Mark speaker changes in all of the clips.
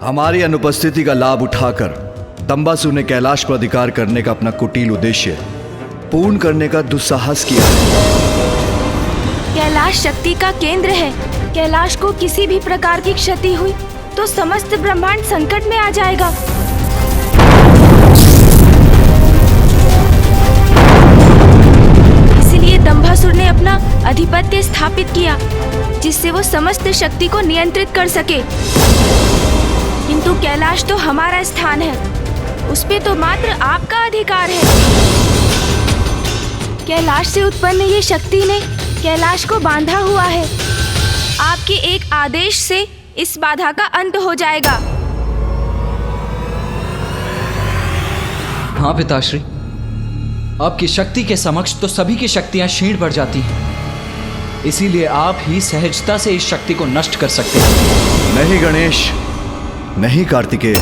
Speaker 1: हमारी अनुपस्थिति का लाभ उठाकर दंबासुर ने कैलाश पर अधिकार करने का अपना कुटिल उद्देश्य पूर्ण करने का दुस्साहस किया है।
Speaker 2: कैलाश शक्ति का केंद्र है। कैलाश को किसी भी प्रकार की क्षति हुई तो समस्त ब्रह्मांड संकट में आ जाएगा। इसलिए दंभासुर ने अपना अधिपत्य स्थापित किया जिससे वो समस्त शक्ति को नियंत्रित कर सके। किंतु कैलाश तो हमारा स्थान है, उस पे तो मात्र आपका अधिकार है। कैलाश से उत्पन्न ये शक्ति ने कैलाश को बांधा हुआ है। आपके एक आदेश से इस बाधा का अंत हो जाएगा।
Speaker 3: हाँ पिताश्री, आपकी शक्ति के समक्ष तो सभी की शक्तियां क्षीण पड़ जाती हैं। इसीलिए आप ही सहजता से इस शक्ति को नष्ट कर सकते हैं।
Speaker 1: नहीं गणेश, नहीं कार्तिकेय,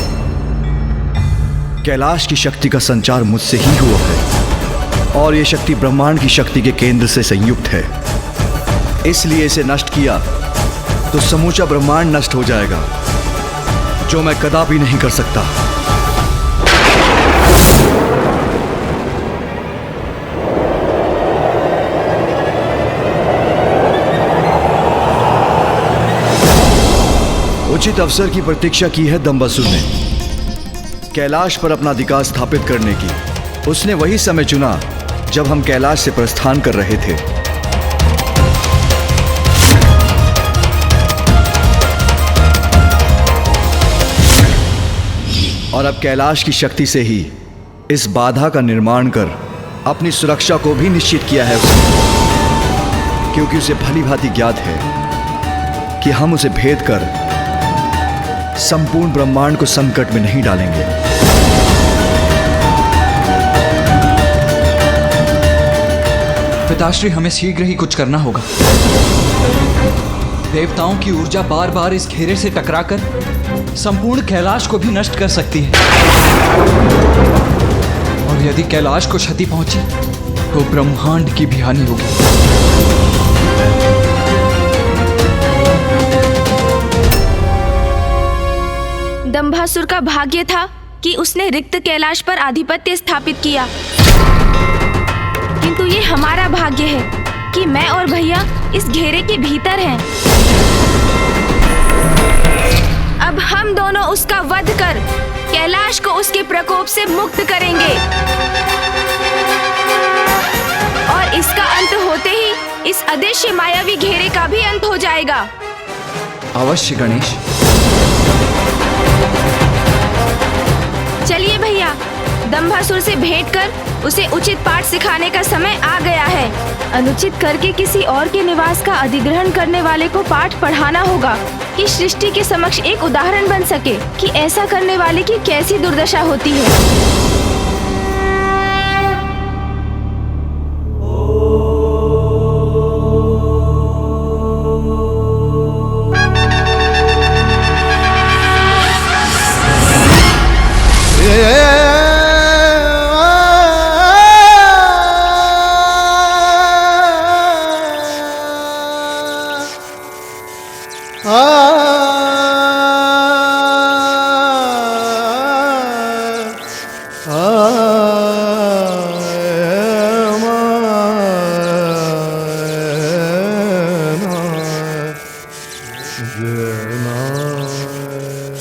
Speaker 1: कैलाश की शक्ति का संचार मुझसे ही हुआ है और यह शक्ति ब्रह्मांड की शक्ति के केंद्र से संयुक्त है। इसलिए इसे नष्ट किया तो समूचा ब्रह्मांड नष्ट हो जाएगा, जो मैं कदापि नहीं कर सकता। उचित अवसर की प्रतीक्षा की है दंबासुर ने कैलाश पर अपना अधिकार स्थापित करने की। उसने वही समय चुना जब हम कैलाश से प्रस्थान कर रहे थे। और अब कैलाश की शक्ति से ही इस बाधा का निर्माण कर अपनी सुरक्षा को भी निश्चित किया है उसने, क्योंकि उसे भली भांति ज्ञात है कि हम उसे भेद कर संपूर्ण ब्रह्मांड को संकट में नहीं डालेंगे।
Speaker 3: पिताश्री, हमें शीघ्र ही कुछ करना होगा। देवताओं की ऊर्जा बार बार इस घेरे से टकराकर संपूर्ण कैलाश को भी नष्ट कर सकती है, और यदि कैलाश को क्षति पहुंची तो ब्रह्मांड की भी हानि होगी।
Speaker 2: दंभासुर का भाग्य था कि उसने रिक्त कैलाश पर आधिपत्य स्थापित किया, किंतु ये हमारा भाग्य है कि मैं और भैया इस घेरे के भीतर हैं। अब हम दोनों उसका वध कर कैलाश को उसके प्रकोप से मुक्त करेंगे और इसका अंत होते ही इस अदृश्य मायावी घेरे का भी अंत हो जाएगा।
Speaker 3: अवश्य गणेश।
Speaker 2: चलिए भैया, दंभासुर से भेंट कर उसे उचित पाठ सिखाने का समय आ गया है। अनुचित करके किसी और के निवास का अधिग्रहण करने वाले को पाठ पढ़ाना होगा कि सृष्टि के समक्ष एक उदाहरण बन सके कि ऐसा करने वाले की कैसी दुर्दशा होती है।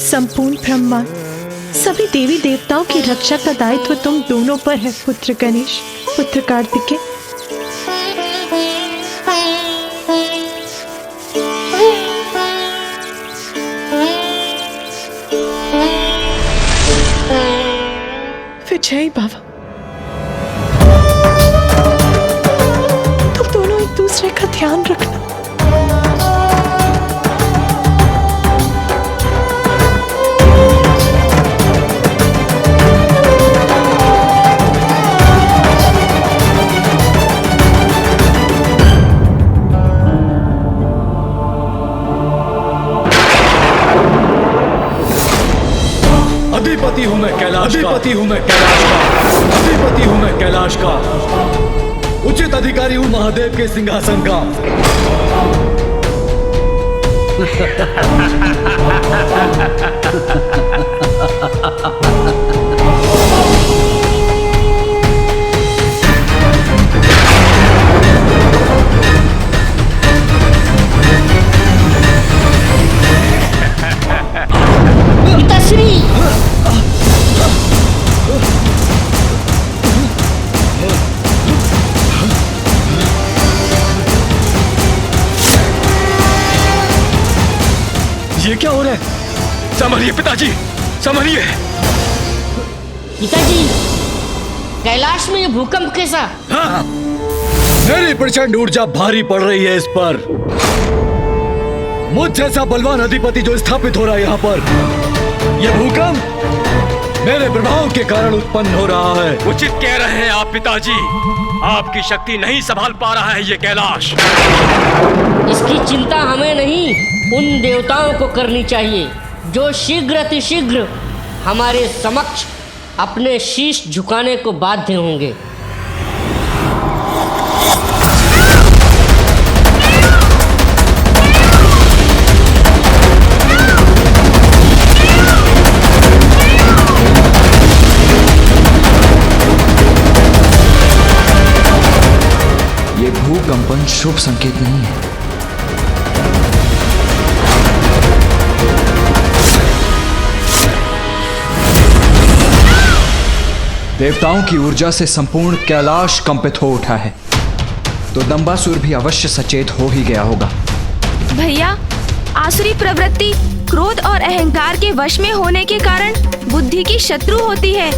Speaker 4: संपूर्ण ब्रह्मांड, सभी देवी देवताओं की रक्षा का दायित्व तुम दोनों पर है, पुत्र गणेश, पुत्र कार्तिकेय। विजय बाबा, तुम दोनों एक दूसरे का ध्यान रखना।
Speaker 5: अधिपति हूं मैं कैलाश का, अधिपति हूं मैं कैलाश का, अधिपति हूं मैं कैलाश का, उचित अधिकारी हूं महादेव के सिंहासन का।
Speaker 6: पिताश्री,
Speaker 5: ये क्या हो रहा है? संभलिए पिताजी, संभलिए।
Speaker 6: पिताजी, कैलाश में ये भूकंप कैसा?
Speaker 5: हाँ, मेरी प्रचंड ऊर्जा भारी पड़ रही है इस पर। मुझ जैसा बलवान अधिपति जो स्थापित हो रहा है यहाँ पर, यह भूकंप मेरे प्रभाव के कारण उत्पन्न हो रहा है।
Speaker 7: उचित कह रहे हैं आप पिताजी, आपकी शक्ति नहीं संभाल पा रहा है ये कैलाश।
Speaker 6: इसकी चिंता हमें नहीं, उन देवताओं को करनी चाहिए जो शीघ्र अतिशीघ्र हमारे समक्ष अपने शीश झुकाने को बाध्य होंगे।
Speaker 3: ये भूकंपन शुभ संकेत नहीं है। देवताओं की ऊर्जा से संपूर्ण कैलाश कंपित हो उठा है, तो दंबासुर भी अवश्य सचेत हो ही गया होगा।
Speaker 2: भैया, आसुरी प्रवृत्ति क्रोध और अहंकार के वश में होने के कारण बुद्धि की शत्रु होती है,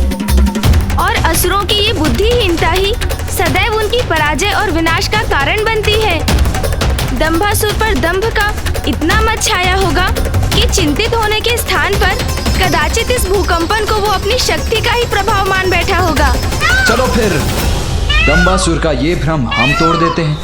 Speaker 2: और असुरों की ये बुद्धिहीनता ही सदैव उनकी पराजय और विनाश का कारण बनती है। दंभासुर पर दंभ का इतना मत छाया होगा कि चिंतित होने के स्थान पर कदाचित इस भूकंपन को वो अपनी शक्ति का ही प्रभाव मान बैठा होगा।
Speaker 3: चलो फिर दंबासुर का ये भ्रम हम तोड़ देते हैं।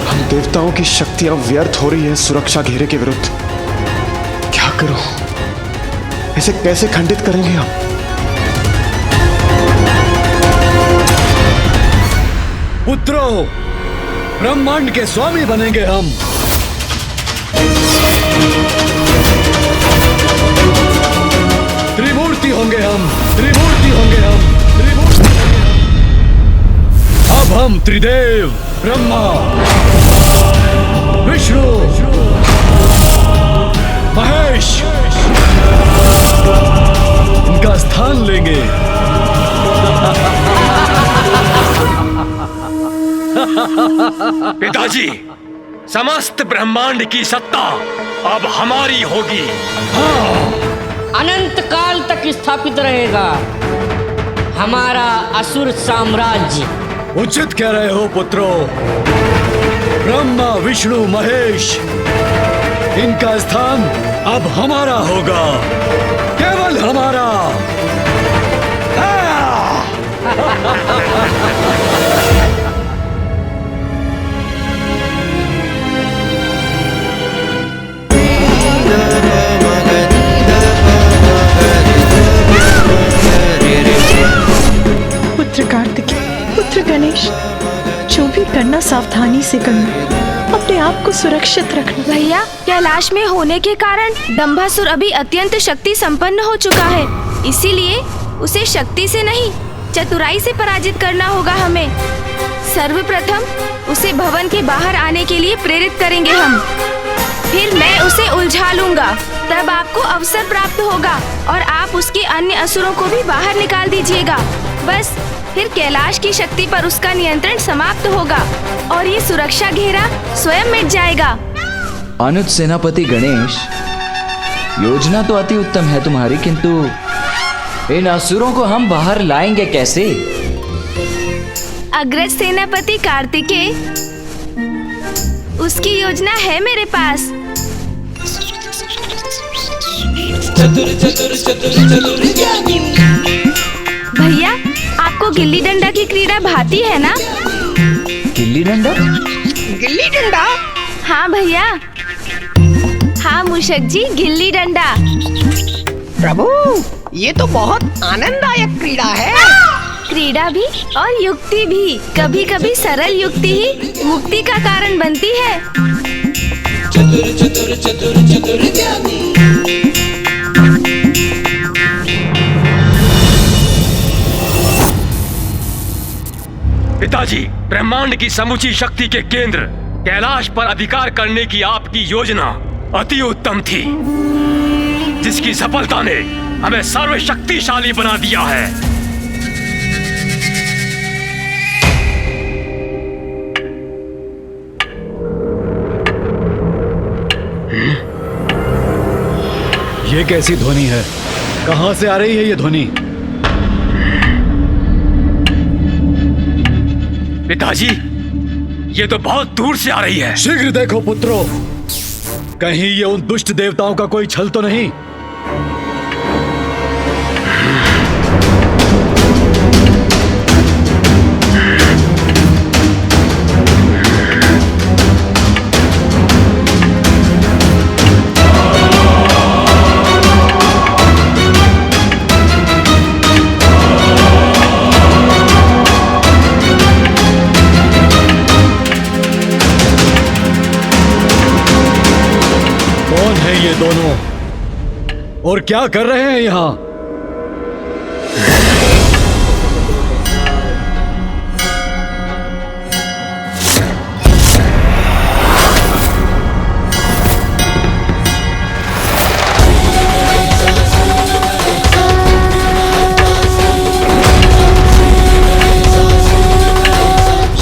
Speaker 8: हम देवताओं की शक्तियां व्यर्थ हो रही है सुरक्षा घेरे के विरुद्ध। क्या करूं? इसे कैसे खंडित करेंगे हम?
Speaker 5: पुत्रों, ब्रह्मांड के स्वामी बनेंगे हम। त्रिमूर्ति होंगे हम, त्रिमूर्ति होंगे हम, त्रिमूर्ति होंगे हम। अब हम त्रिदेव ब्रह्मा, विष्णु, महेश उनका स्थान लेंगे।
Speaker 7: पिताजी, समस्त ब्रह्मांड की सत्ता अब हमारी होगी।
Speaker 6: अनंत काल तक स्थापित रहेगा हमारा असुर साम्राज्य।
Speaker 5: उचित कह रहे हो पुत्रों। ब्रह्मा, विष्णु, महेश इनका स्थान अब हमारा होगा, केवल हमारा।
Speaker 4: पुत्र कार्तिकेय, पुत्र गणेश, जो भी करना सावधानी से करना, अपने आप को सुरक्षित रखना।
Speaker 2: भैया, कैलाश में होने के कारण दंभासुर अभी अत्यंत शक्ति संपन्न हो चुका है, इसीलिए उसे शक्ति से नहीं चतुराई से पराजित करना होगा हमें। सर्वप्रथम उसे भवन के बाहर आने के लिए प्रेरित करेंगे हम, फिर मैं उसे उलझा लूंगा, तब आपको अवसर प्राप्त होगा और आप उसके अन्य असुरों को भी बाहर निकाल दीजिएगा। बस फिर कैलाश की शक्ति पर उसका नियंत्रण समाप्त होगा और ये सुरक्षा घेरा स्वयं मिट जाएगा।
Speaker 3: अनुज सेनापति गणेश, योजना तो अति उत्तम है तुम्हारी, किंतु इन असुरों को हम बाहर लाएंगे कैसे?
Speaker 2: अग्रज सेनापति कार्तिकेय, उसकी योजना है मेरे पास। भैया, आपको गिल्ली डंडा की क्रीड़ा भाती है ना?
Speaker 3: गिल्ली डंडा?
Speaker 2: गिल्ली डंडा? हाँ भैया, हाँ हाँ मूषक जी, गिल्ली डंडा।
Speaker 9: प्रभु, ये तो बहुत आनंददायक क्रीड़ा है।
Speaker 2: क्रीड़ा भी और युक्ति भी। कभी कभी सरल युक्ति ही मुक्ति का कारण बनती है।
Speaker 10: चतुर चतुर चतुर चतुर ज्ञानी।
Speaker 7: पिताजी, ब्रह्मांड की समूची शक्ति के केंद्र कैलाश पर अधिकार करने की आपकी योजना अति उत्तम थी, जिसकी सफलता ने हमें सर्वशक्तिशाली बना दिया है।
Speaker 5: ये कैसी ध्वनि है? कहां से आ रही है ये ध्वनि?
Speaker 7: पिताजी, ये तो बहुत दूर से आ रही है।
Speaker 5: शीघ्र देखो पुत्रों, कहीं ये उन दुष्ट देवताओं का कोई छल तो नहीं। ये दोनों और क्या कर रहे हैं यहां?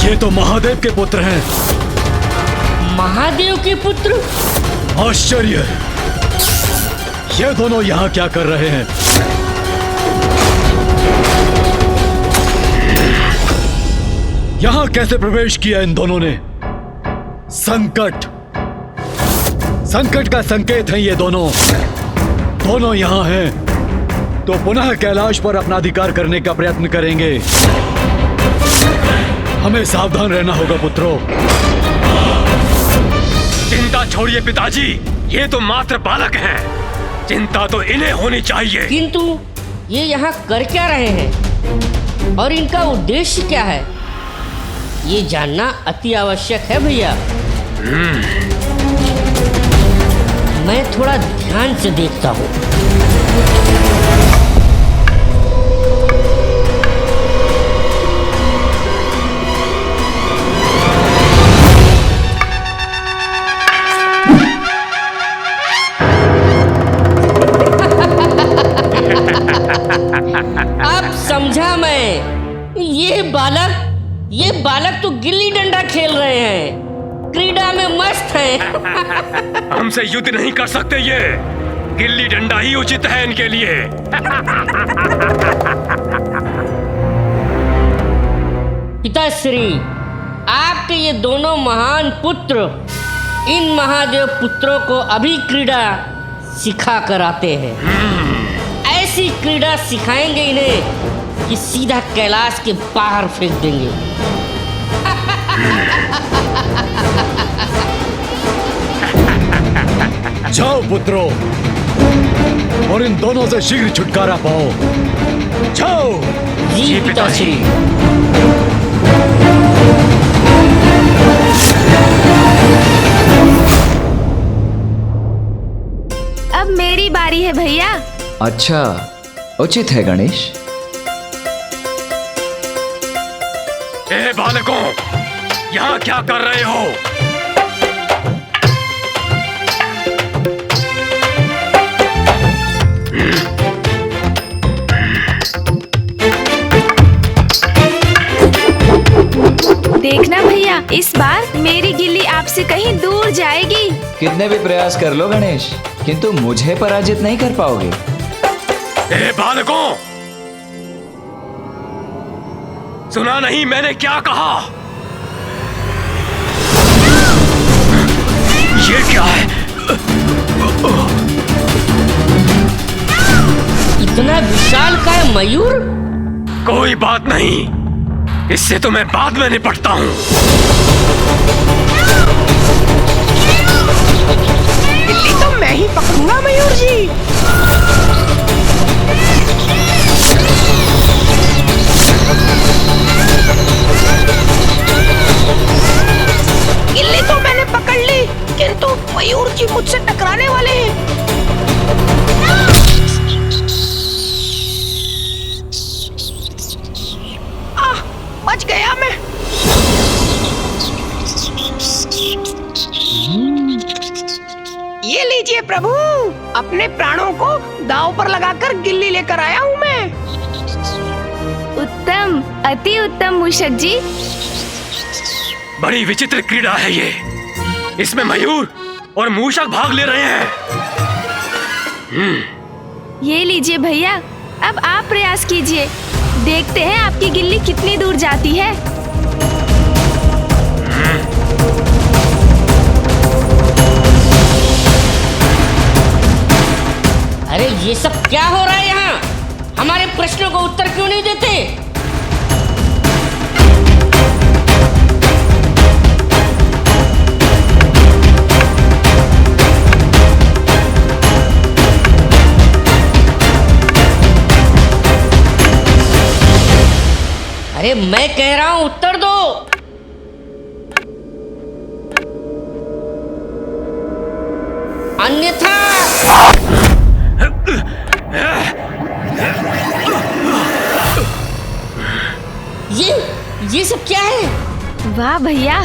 Speaker 5: ये तो महादेव के पुत्र हैं।
Speaker 6: महादेव के पुत्र?
Speaker 5: आश्चर्य! ये दोनों यहाँ क्या कर रहे हैं? यहाँ कैसे प्रवेश किया इन दोनों ने? संकट का संकेत है ये दोनों। दोनों यहाँ हैं तो पुनः कैलाश पर अपना अधिकार करने का प्रयत्न करेंगे। हमें सावधान रहना होगा पुत्रों।
Speaker 7: चिंता छोड़िए पिताजी, ये तो मात्र बालक हैं। चिंता तो इन्हें होनी चाहिए।
Speaker 6: किंतु ये यहाँ कर क्या रहे हैं और इनका उद्देश्य क्या है, ये जानना अति आवश्यक है भैया। मैं थोड़ा ध्यान से देखता हूँ। अब समझा मैं। ये बालक तो गिल्ली डंडा खेल रहे हैं, क्रीड़ा में मस्त हैं।
Speaker 7: हमसे युद्ध नहीं कर सकते ये। गिल्ली डंडा ही उचित है इनके लिए।
Speaker 6: पिताश्री, आपके ये दोनों महान पुत्र इन महादेव पुत्रों को अभी क्रीड़ा सिखा कर आते हैं। ऐसी क्रीड़ा सिखाएंगे इन्हें कि सीधा कैलाश के बाहर फेंक देंगे।
Speaker 5: जाओ पुत्रों और इन दोनों से शीघ्र छुटकारा पाओ। जाओ।
Speaker 6: जी पिताश्री।
Speaker 2: अब मेरी बारी है भैया।
Speaker 3: अच्छा, उचित है गणेश।
Speaker 7: ए बालकों, यहाँ क्या कर रहे हो?
Speaker 2: देखना भैया, इस बार मेरी गिल्ली आपसे कहीं दूर जाएगी।
Speaker 3: कितने भी प्रयास कर लो गणेश, किंतु मुझे पराजित नहीं कर पाओगे।
Speaker 7: ए बालकों, सुना नहीं मैंने क्या कहा? ये क्या है?
Speaker 6: इतना विशाल का है मयूर?
Speaker 7: कोई बात नहीं, इससे तो मैं बाद में निपटता हूँ।
Speaker 9: गिल्ली तो मैं ही पकड़ूंगा मयूर जी। गिल्ली तो मैंने पकड़ ली, किंतु मयूर जी मुझसे टकराने वाले हैं। बच गया मैं। ये लीजिए प्रभु, अपने प्राणों को दांव पर लगाकर गिल्ली लेकर आया हूँ मैं।
Speaker 2: उत्तम, अति उत्तम मूषक जी।
Speaker 7: बड़ी विचित्र क्रीड़ा है ये। इसमें मयूर और मूषक भाग ले रहे हैं।
Speaker 2: ये लीजिए भैया, अब आप प्रयास कीजिए, देखते हैं आपकी गिल्ली कितनी दूर जाती है।
Speaker 6: अरे ये सब क्या हो रहा है यहाँ? हमारे प्रश्नों को उत्तर क्यों नहीं देते? अरे मैं कह रहा हूं उत्तर दो। अन्यथा ये सब क्या है?
Speaker 2: वाह भैया,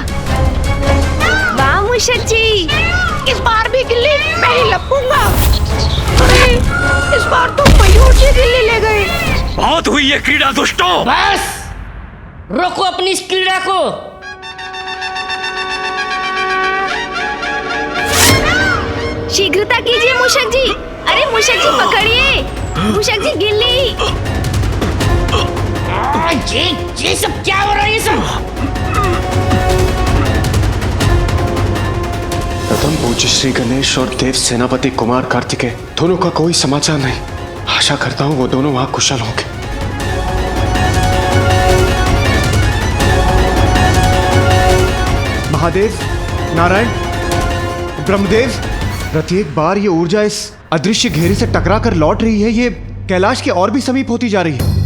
Speaker 2: वाह मूषक जी।
Speaker 9: इस बार भी गिल्ली मैं ही लपूंगा। अरे इस बार तो मयूर जी गिल्ली ले गए।
Speaker 7: बहुत हुई ये क्रीड़ा दुष्टों।
Speaker 6: बस रोको अपनी इस क्रीड़ा को।
Speaker 2: शीघ्रता कीजिए मूषक जी। अरे मूषक जी पकड़िए, मूषक जी गिल्ली।
Speaker 6: ये सब क्या हो रहा है? ये सब
Speaker 8: प्रथम पूज्य श्री गणेश और देव सेनापति कुमार कार्तिकेय दोनों का कोई समाचार नहीं। आशा करता हूँ वो दोनों वहां कुशल होंगे।
Speaker 11: महादेव, नारायण, ब्रह्मदेव, प्रत्येक बार ये ऊर्जा इस अदृश्य घेरे से टकरा कर लौट रही है। ये कैलाश के और भी समीप होती जा रही है।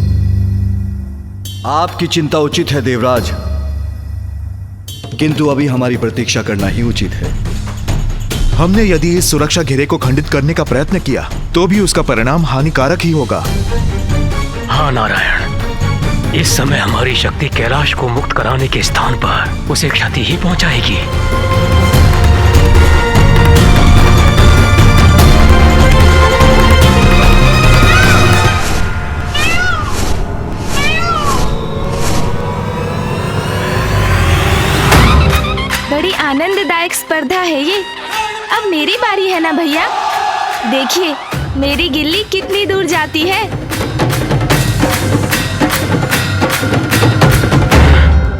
Speaker 1: आपकी चिंता उचित है देवराज, किंतु अभी हमारी प्रतीक्षा करना ही उचित है।
Speaker 12: हमने यदि इस सुरक्षा घेरे को खंडित करने का प्रयत्न किया तो भी उसका परिणाम हानिकारक ही होगा।
Speaker 7: हाँ नारायण, इस समय हमारी शक्ति कैलाश को मुक्त कराने के स्थान पर उसे क्षति ही पहुंचाएगी।
Speaker 2: बड़ी आनंददायक स्पर्धा है ये। अब मेरी बारी है ना भैया। देखिए मेरी गिल्ली कितनी दूर जाती है।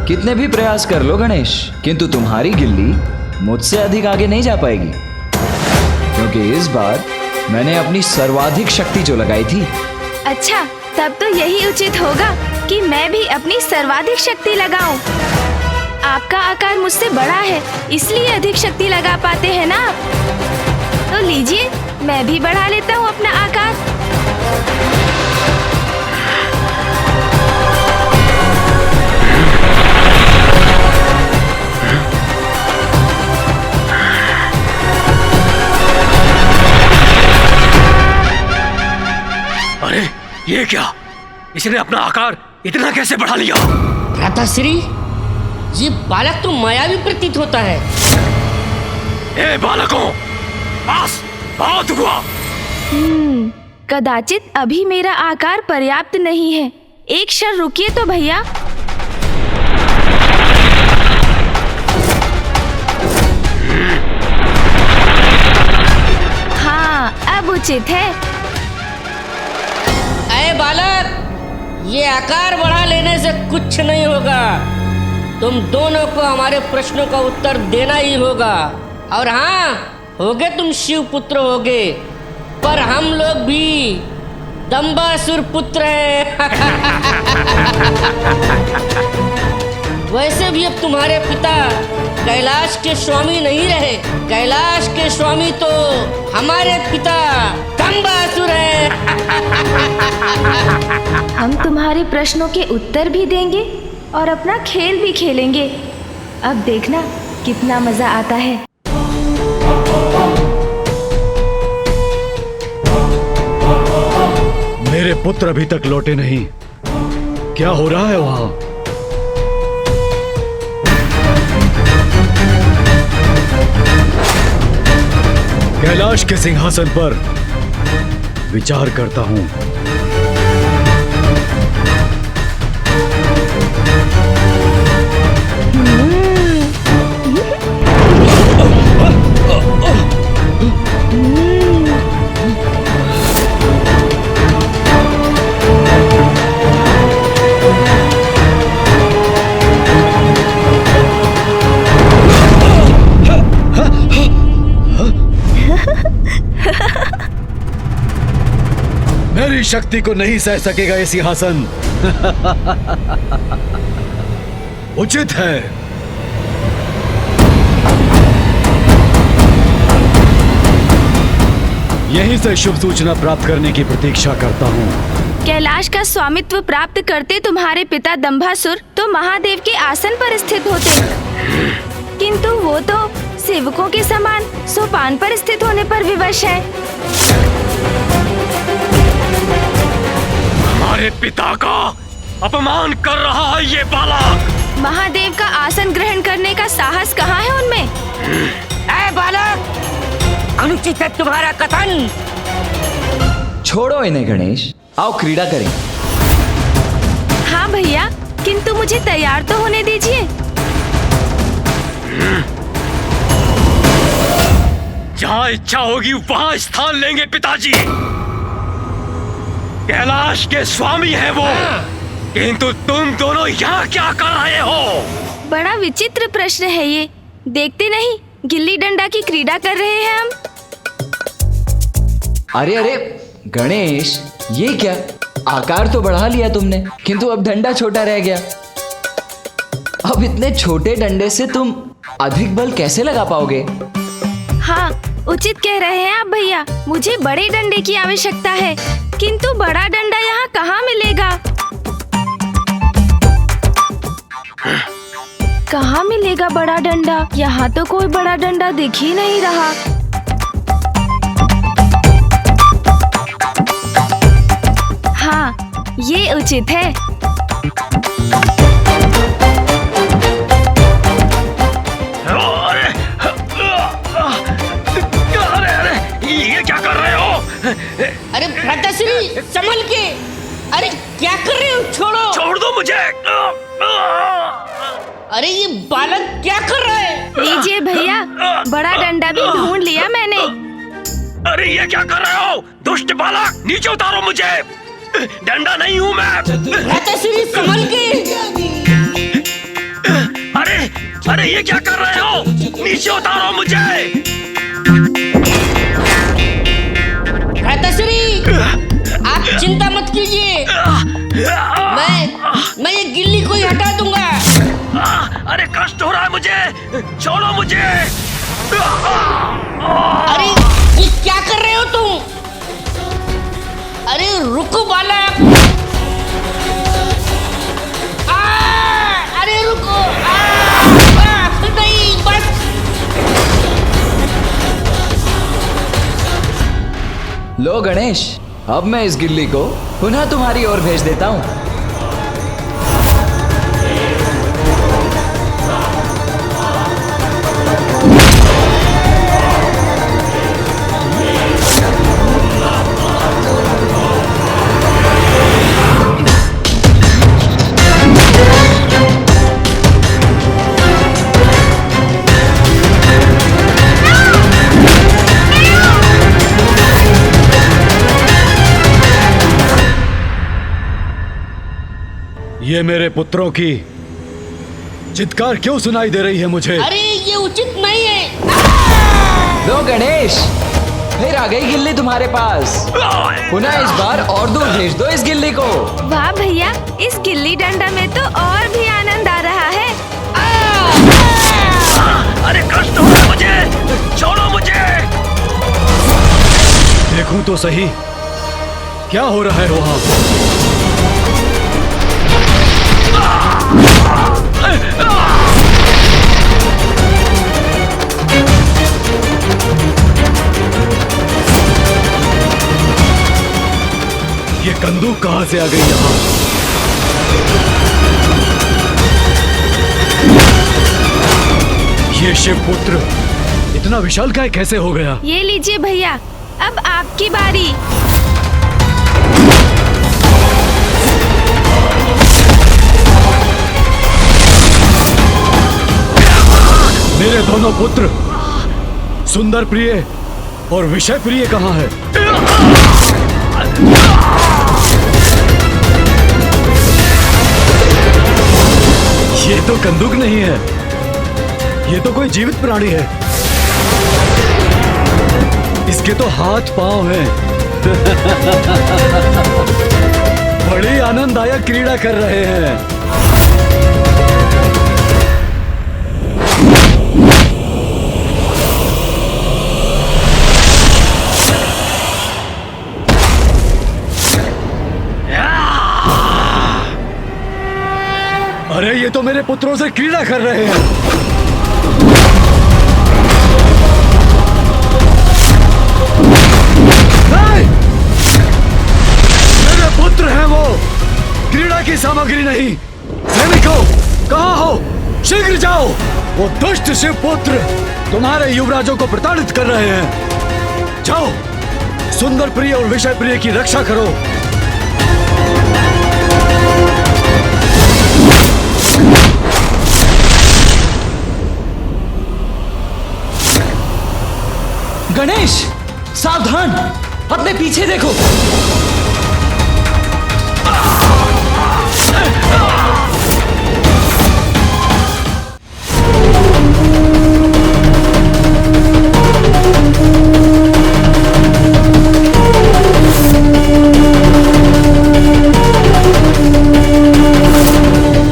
Speaker 3: कितने भी प्रयास कर लो गणेश, किंतु तुम्हारी गिल्ली मुझसे अधिक आगे नहीं जा पाएगी, क्योंकि इस बार मैंने अपनी सर्वाधिक शक्ति जो लगाई थी।
Speaker 2: अच्छा, तब तो यही उचित होगा कि मैं भी अपनी सर्वाधिक शक्ति लगाऊं। आपका आकार मुझसे बड़ा है, इसलिए अधिक शक्ति लगा पाते हैं ना। तो लीजिए, मैं भी बढ़ा लेता हूँ अपना आकार।
Speaker 7: अरे ये क्या? इसने अपना आकार इतना कैसे बढ़ा लिया?
Speaker 6: भ्राताश्री, ये बालक तो मायावी प्रतीत होता है।
Speaker 7: ए बालकों, बस बहुत हुआ।
Speaker 2: कदाचित अभी मेरा आकार पर्याप्त नहीं है। एक क्षण रुकिए तो भैया। हाँ, अब उचित है।
Speaker 6: अरे बालक, ये आकार बढ़ा लेने से कुछ नहीं होगा। तुम दोनों को हमारे प्रश्नों का उत्तर देना ही होगा। और हाँ, होगे तुम शिव पुत्र होगे, पर हम लोग भी दंबासुर पुत्र हैं। वैसे भी अब तुम्हारे पिता कैलाश के स्वामी नहीं रहे। कैलाश के स्वामी तो हमारे पिता दंभासुर हैं।
Speaker 2: हम तुम्हारे प्रश्नों के उत्तर भी देंगे और अपना खेल भी खेलेंगे। अब देखना कितना मजा आता है।
Speaker 5: मेरे पुत्र अभी तक लौटे नहीं। क्या हो रहा है वहां? कैलाश के सिंहासन पर विचार करता हूं। मेरी शक्ति को नहीं सह सकेगा ये सिंहासन। उचित है। यहीं से शुभ सूचना प्राप्त करने की प्रतीक्षा करता हूँ।
Speaker 2: कैलाश का स्वामित्व प्राप्त करते तुम्हारे पिता दंभासुर तो महादेव के आसन पर स्थित होते, किंतु वो तो सेवकों के समान सोपान पर स्थित होने पर विवश है।
Speaker 7: हमारे पिता का अपमान कर रहा है ये बालक।
Speaker 2: महादेव का आसन ग्रहण करने का साहस कहाँ है उनमें?
Speaker 6: ऐ बालक, अनुचित है तुम्हारा कथन।
Speaker 3: छोड़ो इन्हें गणेश, आओ क्रीड़ा करें।
Speaker 2: हाँ भैया, किंतु मुझे तैयार तो होने दीजिए।
Speaker 7: जहाँ इच्छा होगी वहाँ स्थान लेंगे पिताजी। कैलाश के स्वामी है वो, किंतु तुम दोनों यहाँ क्या कर रहे हो?
Speaker 2: बड़ा विचित्र प्रश्न है ये। देखते नहीं गिल्ली डंडा की क्रीड़ा कर रहे हैं हम।
Speaker 3: अरे अरे गणेश, ये क्या? आकार तो बढ़ा लिया तुमने, किंतु अब डंडा छोटा रह गया। अब इतने छोटे डंडे से तुम अधिक बल कैसे लगा पाओगे?
Speaker 2: हाँ, उचित कह रहे हैं आप भैया। मुझे बड़े डंडे की आवश्यकता है, किंतु बड़ा डंडा यहाँ कहाँ मिलेगा? कहाँ मिलेगा बड़ा डंडा? यहाँ तो कोई बड़ा डंडा दिख ही नहीं रहा। हाँ, ये उचित है।
Speaker 7: ये क्या कर रहे हो?
Speaker 6: अरे भ्राताश्री, संभल के। अरे क्या कर रहे हो? छोड़ो।
Speaker 7: छोड़ दो मुझे।
Speaker 6: अरे ये बालक क्या कर रहा है?
Speaker 2: लीजिए भैया, बड़ा डंडा भी ढूंढ लिया मैंने।
Speaker 7: अरे ये क्या कर रहे हो? दुष्ट बालक, नीचे उतारो मुझे। डंडा नहीं हूँ मैं।
Speaker 6: भ्राताश्री, संभल के।
Speaker 7: अरे ये क्या कर रहे हो? नीचे उतारो मुझे।
Speaker 6: भ्राताश्री, आप चिंता मत कीजिए। मैं ये गिल्ली को ही हटा दूंगा।
Speaker 7: अरे कष्ट हो रहा है मुझे, छोड़ो मुझे।
Speaker 6: अरे ये क्या कर रहे हो तुम? अरे रुको बालक। अरे रुको। नहीं, बस।
Speaker 3: लो गणेश, अब मैं इस गिल्ली को पुनः तुम्हारी ओर भेज देता हूँ।
Speaker 5: ये मेरे पुत्रों की चित्कार क्यों सुनाई दे रही है मुझे?
Speaker 6: अरे ये उचित नहीं है।
Speaker 3: लो गणेश, फिर आ गई गिल्ली तुम्हारे पास। पुनः इस बार और दूर भेज दो इस गिल्ली को।
Speaker 2: वाह भैया, इस गिल्ली डंडा में तो और भी आनंद आ रहा है।
Speaker 5: देखूं तो सही, क्या हो रहा है वहां? ये बंदूक कहां से आ गई यहां? ये शिवपुत्र इतना विशालकाय कैसे हो गया?
Speaker 2: ये लीजिए भैया, अब आपकी बारी।
Speaker 5: मेरे दोनों पुत्र सुंदर प्रिय और विषय प्रिय कहाँ है? ये तो कंदूक नहीं है, ये तो कोई जीवित प्राणी है। इसके तो हाथ पांव हैं। बड़ी आनंददायक क्रीड़ा कर रहे हैं। अरे ये तो मेरे पुत्रों से क्रीड़ा कर रहे हैं। नहीं! मेरे पुत्र हैं वो, क्रीड़ा की सामग्री नहीं। सैनिकों, कहाँ हो? शीघ्र जाओ। वो दुष्ट शिवपुत्र तुम्हारे युवराजों को प्रताड़ित कर रहे हैं। जाओ, सुंदर प्रिय और विषय प्रिय की रक्षा करो।
Speaker 3: गणेश, सावधान, अपने पीछे देखो।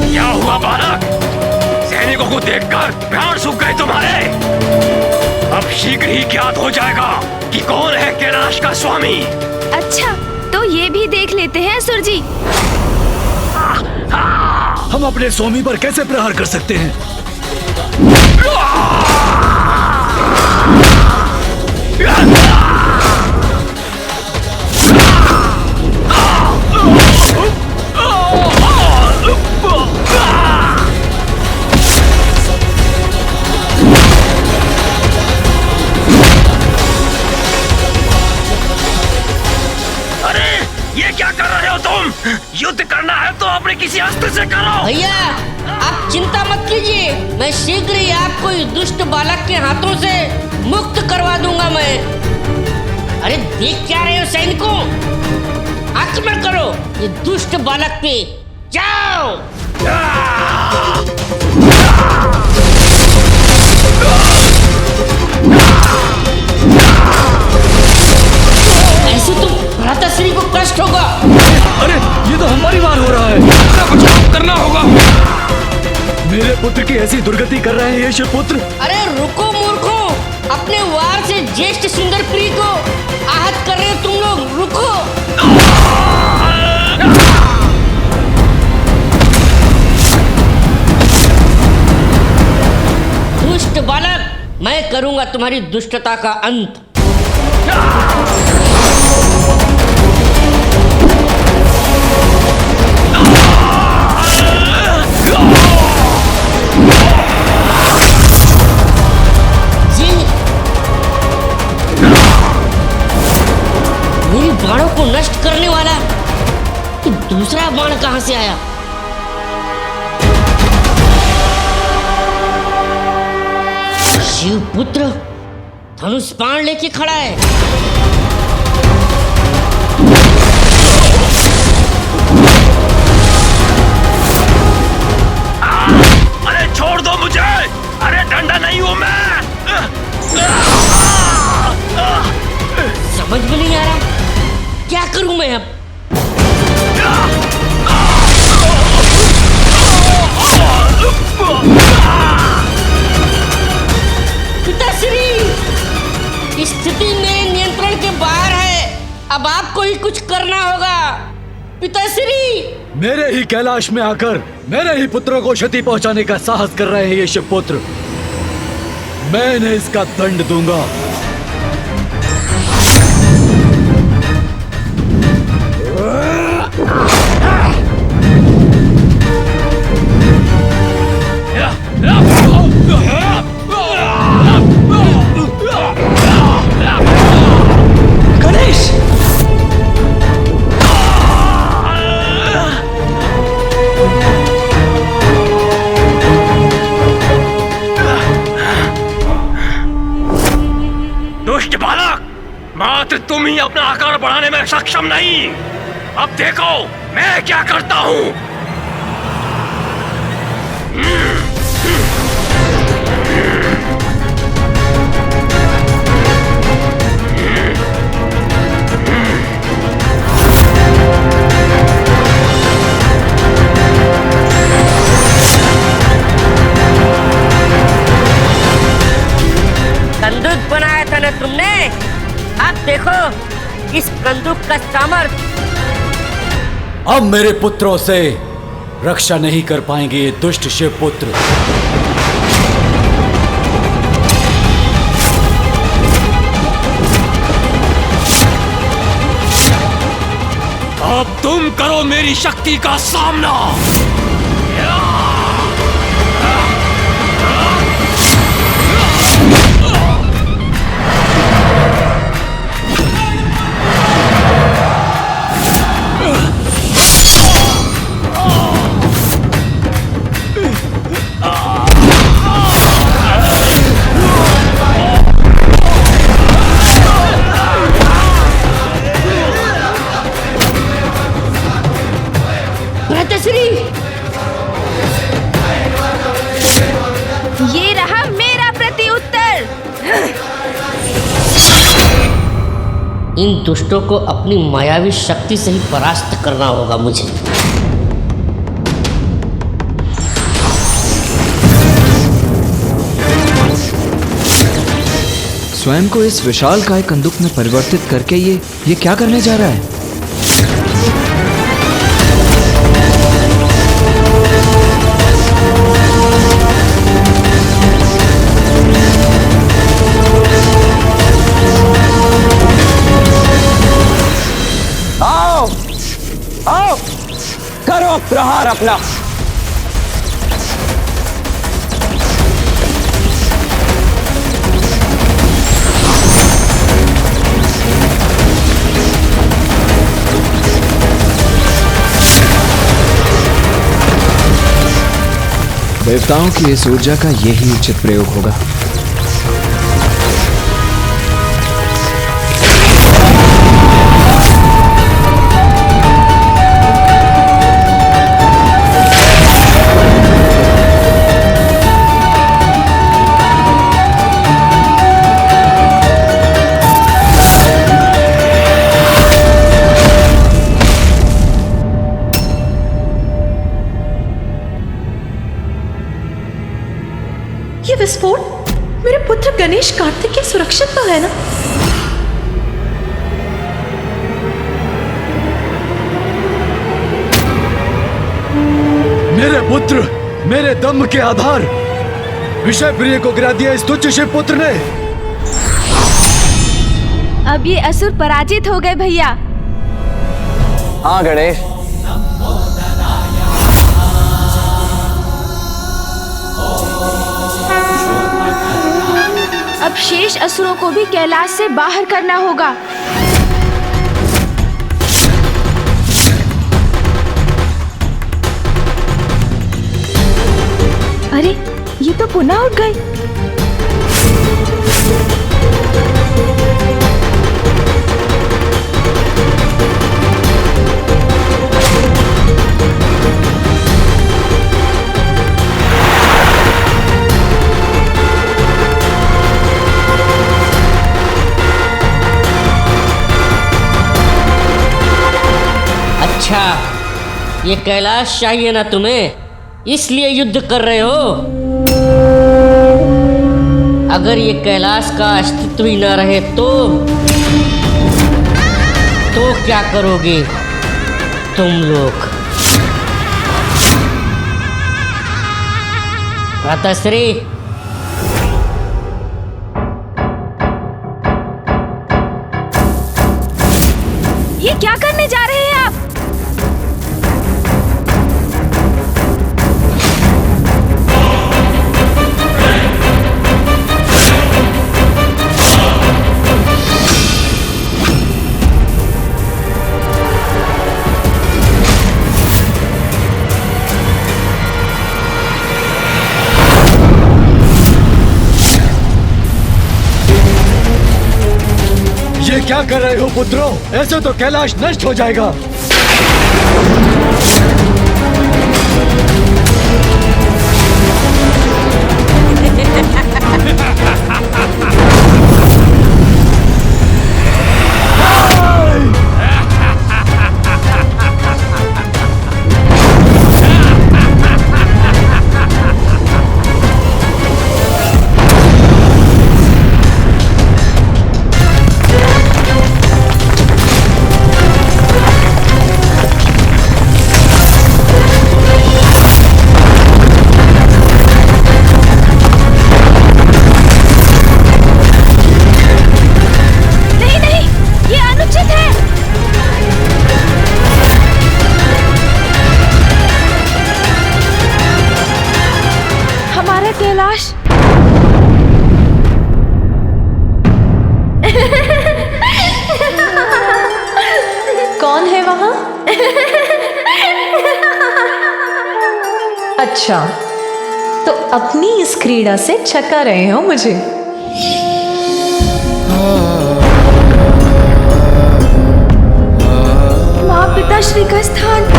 Speaker 7: क्या हुआ बालक? सैनिकों को देखकर प्राण सूख गए तुम्हारे? अब शीघ्र ही ज्ञात हो जाएगा कि कौन है कैलाश का स्वामी।
Speaker 2: अच्छा, तो ये भी देख लेते हैं असुर जी।
Speaker 5: हम अपने स्वामी पर कैसे प्रहार कर सकते हैं?
Speaker 7: युद्ध करना है तो अपने किसी अस्त्र से करो।
Speaker 6: भैया, आप चिंता मत कीजिए, मैं शीघ्र ही आपको इस दुष्ट बालक के हाथों से मुक्त करवा दूंगा मैं। अरे देख क्या रहे हो सैनिकों, आक्रमण करो ये दुष्ट बालक पे, जाओ। ऐसे तो भ्राताश्री को कष्ट होगा।
Speaker 5: अरे ये तो हमारी बार हो रहा है,
Speaker 7: कुछ करना होगा।
Speaker 5: मेरे पुत्र की ऐसी दुर्गति कर रहे हैं ये शिवपुत्र।
Speaker 6: अरे रुको मूर्खों, अपने वार से ज्येष्ठ सुंदर प्रिय को आहत कर रहे हो तुम लोग, रुको। दुष्ट बालक, मैं करूंगा तुम्हारी दुष्टता का अंत। मेरी बाणों को नष्ट करने वाला कि दूसरा बाण कहां से आया? शिवपुत्र धनुष बाण लेके खड़ा है।
Speaker 7: अरे छोड़ दो मुझे, अरे डंडा नहीं हूं मैं।
Speaker 6: समझ में नहीं आ रहा क्या करूं मैं अब। पिताश्री, स्थिति मेरे नियंत्रण
Speaker 5: मेरे ही कैलाश में आकर मेरे ही पुत्रों को क्षति पहुंचाने का साहस कर रहे हैं ये शिवपुत्र। मैं इन्हें इसका दंड दूंगा।
Speaker 3: गणेश!
Speaker 7: दुष्ट बालक, मात्र तुम ही अपना आकार बढ़ाने में सक्षम नहीं। अब देखो मैं क्या करता हूँ।
Speaker 6: बंदूक बनाया था ना तुमने, अब देखो इस बंदूक का सामर्थ्य।
Speaker 5: अब मेरे पुत्रों से रक्षा नहीं कर पाएंगे ये दुष्ट शिवपुत्र।
Speaker 7: अब तुम करो मेरी शक्ति का सामना।
Speaker 2: ये रहा मेरा प्रत्युत्तर।
Speaker 6: इन दुष्टों को अपनी मायावी शक्ति से ही परास्त करना होगा मुझे।
Speaker 3: स्वयं को इस विशालकाय कंदुक में परिवर्तित करके ये क्या करने जा रहा है?
Speaker 13: आओ, करो प्रहार अपना।
Speaker 3: देवताओं की इस ऊर्जा का यही उचित प्रयोग होगा।
Speaker 4: ये विस्फोट मेरे पुत्र गणेश कार्तिक के सुरक्षित तो है ना?
Speaker 5: मेरे पुत्र, मेरे दम के आधार विषय प्रिय को गिरा दिया इस तुच्छ शिवपुत्र ने।
Speaker 2: अब ये असुर पराजित हो गए भैया।
Speaker 13: हाँ गणेश,
Speaker 2: अब शेष असुरों को भी कैलाश से बाहर करना होगा। अरे ये तो पुनः उठ गई।
Speaker 6: अच्छा, ये कैलाश चाहिए ना तुम्हें, इसलिए युद्ध कर रहे हो। अगर ये कैलाश का अस्तित्व ही ना रहे तो क्या करोगे तुम लोग? भ्राताश्री,
Speaker 2: ये क्या करने जा रहे हैं आप?
Speaker 5: ये क्या कर रहे हो पुत्रों? ऐसे तो कैलाश नष्ट हो जाएगा।
Speaker 2: कैलाश,
Speaker 4: कौन है वहां? अच्छा, तो अपनी इस क्रीड़ा से छका रहे हो मुझे।
Speaker 2: माँ पिताश्री का स्थान।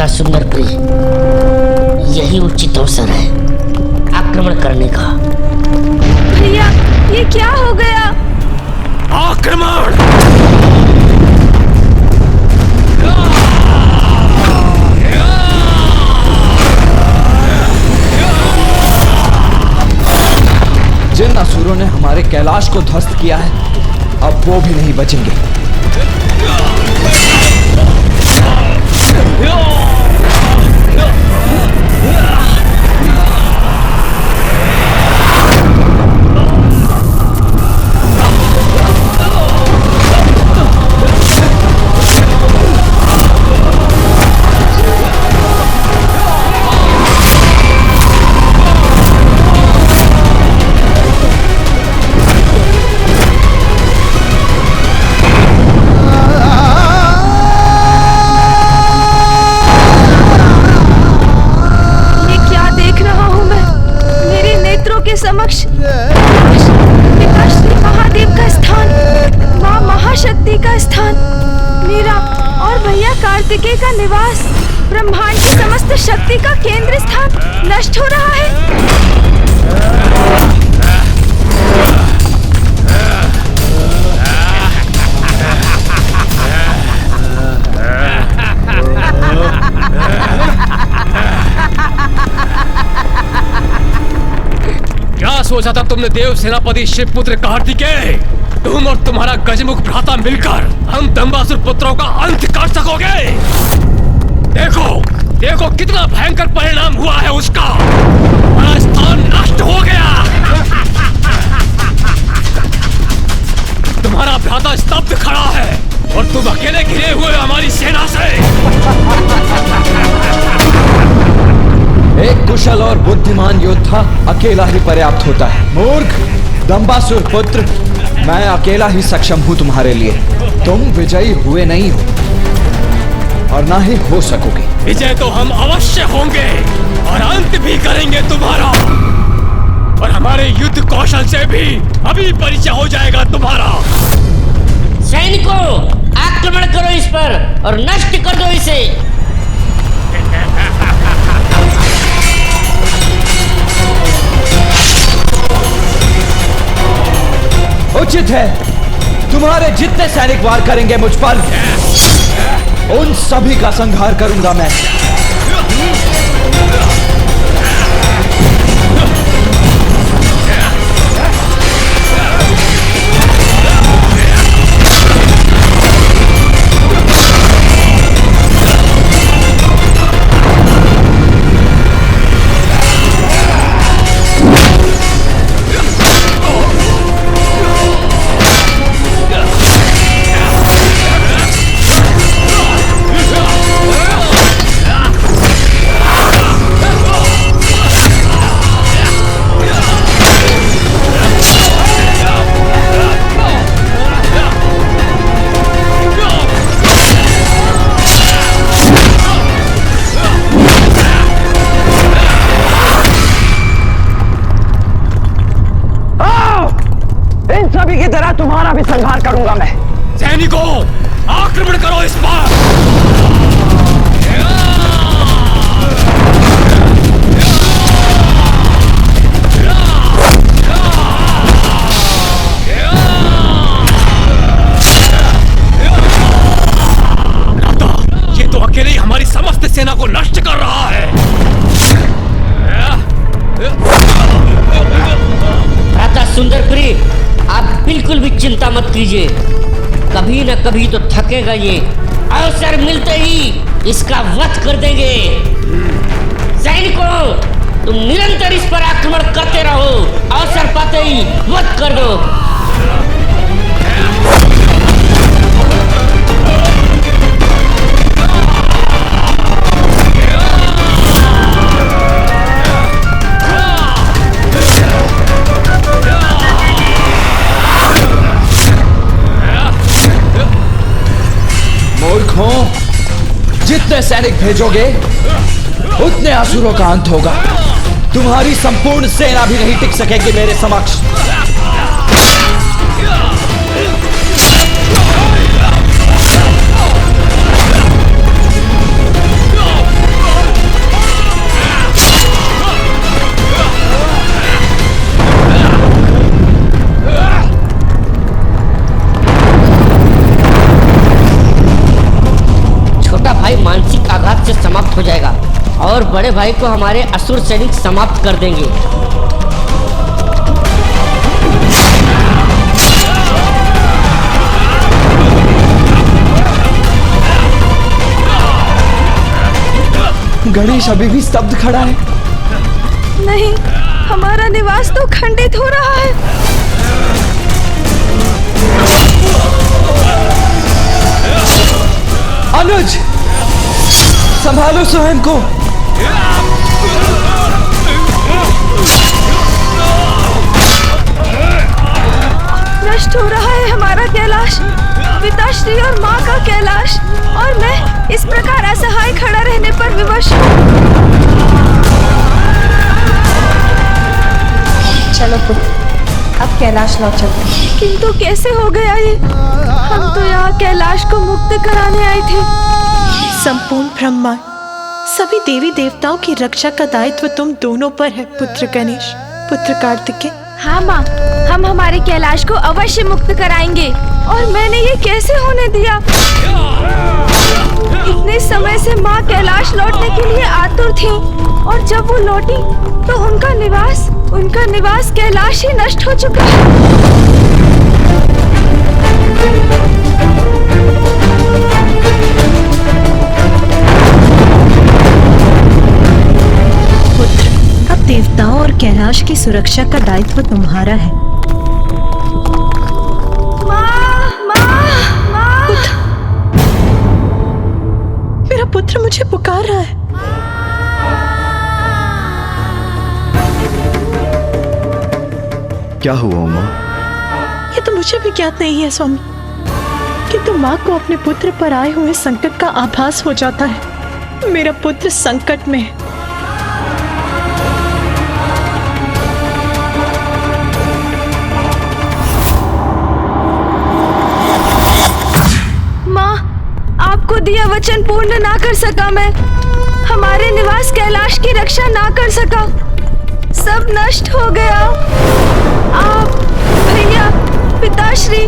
Speaker 6: सुंदर प्रिय, यही उचित अवसर है आक्रमण करने का।
Speaker 2: भैया, ये क्या हो गया?
Speaker 7: आक्रमण!
Speaker 3: जिन असुरों ने हमारे कैलाश को ध्वस्त किया है, अब वो भी नहीं बचेंगे।
Speaker 2: समक्ष पिताश्री महादेव का स्थान, माँ महाशक्ति का स्थान, मेरा और भैया कार्तिकेय का निवास, ब्रह्मांड की समस्त शक्ति का केंद्र स्थान नष्ट हो रहा है।
Speaker 7: क्या सोचा था तुमने देव सेनापति शिवपुत्र कार्तिकेय? तुम और तुम्हारा गजमुख भ्राता मिलकर हम दंबासुर पुत्रों का अंत कर सकोगे? देखो, देखो कितना भयंकर परिणाम हुआ है उसका। हमारा स्थान नष्ट हो गया। तुम्हारा भ्राता स्तब्ध खड़ा है और तुम अकेले घिरे हुए हमारी सेना से।
Speaker 3: एक कुशल और बुद्धिमान योद्धा अकेला ही पर्याप्त होता है। मूर्ख दंबासुर पुत्र, मैं अकेला ही सक्षम हूं तुम्हारे लिए। तुम विजयी हुए नहीं हो और ना ही हो सकोगे।
Speaker 7: विजय तो हम अवश्य होंगे और अंत भी करेंगे तुम्हारा। और हमारे युद्ध कौशल से भी अभी परिचय हो जाएगा तुम्हारा।
Speaker 6: सैनिकों, आक्रमण करो इस पर और नष्ट कर दो इसे।
Speaker 14: उचित है, तुम्हारे जितने सैनिक वार करेंगे मुझ पर, उन सभी का संहार करूंगा मैं।
Speaker 13: तुम्हारा भी संहार करूंगा मैं।
Speaker 7: सैनिकों, आक्रमण करो इस पर। ये तो अकेले ही हमारी समस्त सेना को नष्ट कर रहा है।
Speaker 6: भ्राता सुंदरपुरी, आप बिल्कुल भी चिंता मत कीजिए, कभी न कभी तो थकेगा ये। अवसर मिलते ही इसका वध कर देंगे। सैनिकों, तुम निरंतर इस पर आक्रमण करते रहो, अवसर पाते ही वध कर दो।
Speaker 14: जितने सैनिक भेजोगे उतने असुरों का अंत होगा। तुम्हारी संपूर्ण सेना भी नहीं टिक सकेगी मेरे समक्ष।
Speaker 6: मानसिक आघात से समाप्त हो जाएगा और बड़े भाई को हमारे असुर सैनिक समाप्त कर देंगे।
Speaker 14: गणेश अभी भी स्तब्ध खड़ा है।
Speaker 2: नहीं, हमारा निवास तो खंडित हो रहा है।
Speaker 14: अनुज, संभालो स्वयं को।
Speaker 2: नष्ट हो रहा है हमारा कैलाश, पिताश्री और माँ का कैलाश, और मैं इस प्रकार असहाय खड़ा रहने पर विवश हूँ।
Speaker 4: चलो पुत्र, अब कैलाश लौट चलते हैं।
Speaker 2: किंतु कैसे हो गया ये? हम तो यहाँ कैलाश को मुक्त कराने आए थे।
Speaker 4: संपूर्ण ब्रह्मांड, सभी देवी देवताओं की रक्षा का दायित्व तुम दोनों पर है पुत्र गणेश, पुत्र कार्तिकेय।
Speaker 2: हाँ माँ, हम हमारे कैलाश को अवश्य मुक्त कराएंगे। और मैंने ये कैसे होने दिया? इतने समय से माँ कैलाश लौटने के लिए आतुर थी, और जब वो लौटी तो उनका निवास कैलाश ही नष्ट हो चुका है।
Speaker 4: पुत्र, अब देवताओं और कैलाश की सुरक्षा का दायित्व तुम्हारा है। मेरा पुत्र मुझे पुकार रहा है।
Speaker 1: क्या हुआ उमा?
Speaker 4: ये तो मुझे भी ज्ञात नहीं है स्वामी, किंतु माँ को अपने पुत्र पर आए हुए संकट का आभास हो जाता है। मेरा पुत्र संकट में है।
Speaker 2: वचन पूर्ण ना कर सका मैं, हमारे निवास कैलाश की रक्षा ना कर सका, सब नष्ट हो गया। आप, भैया, पिताश्री,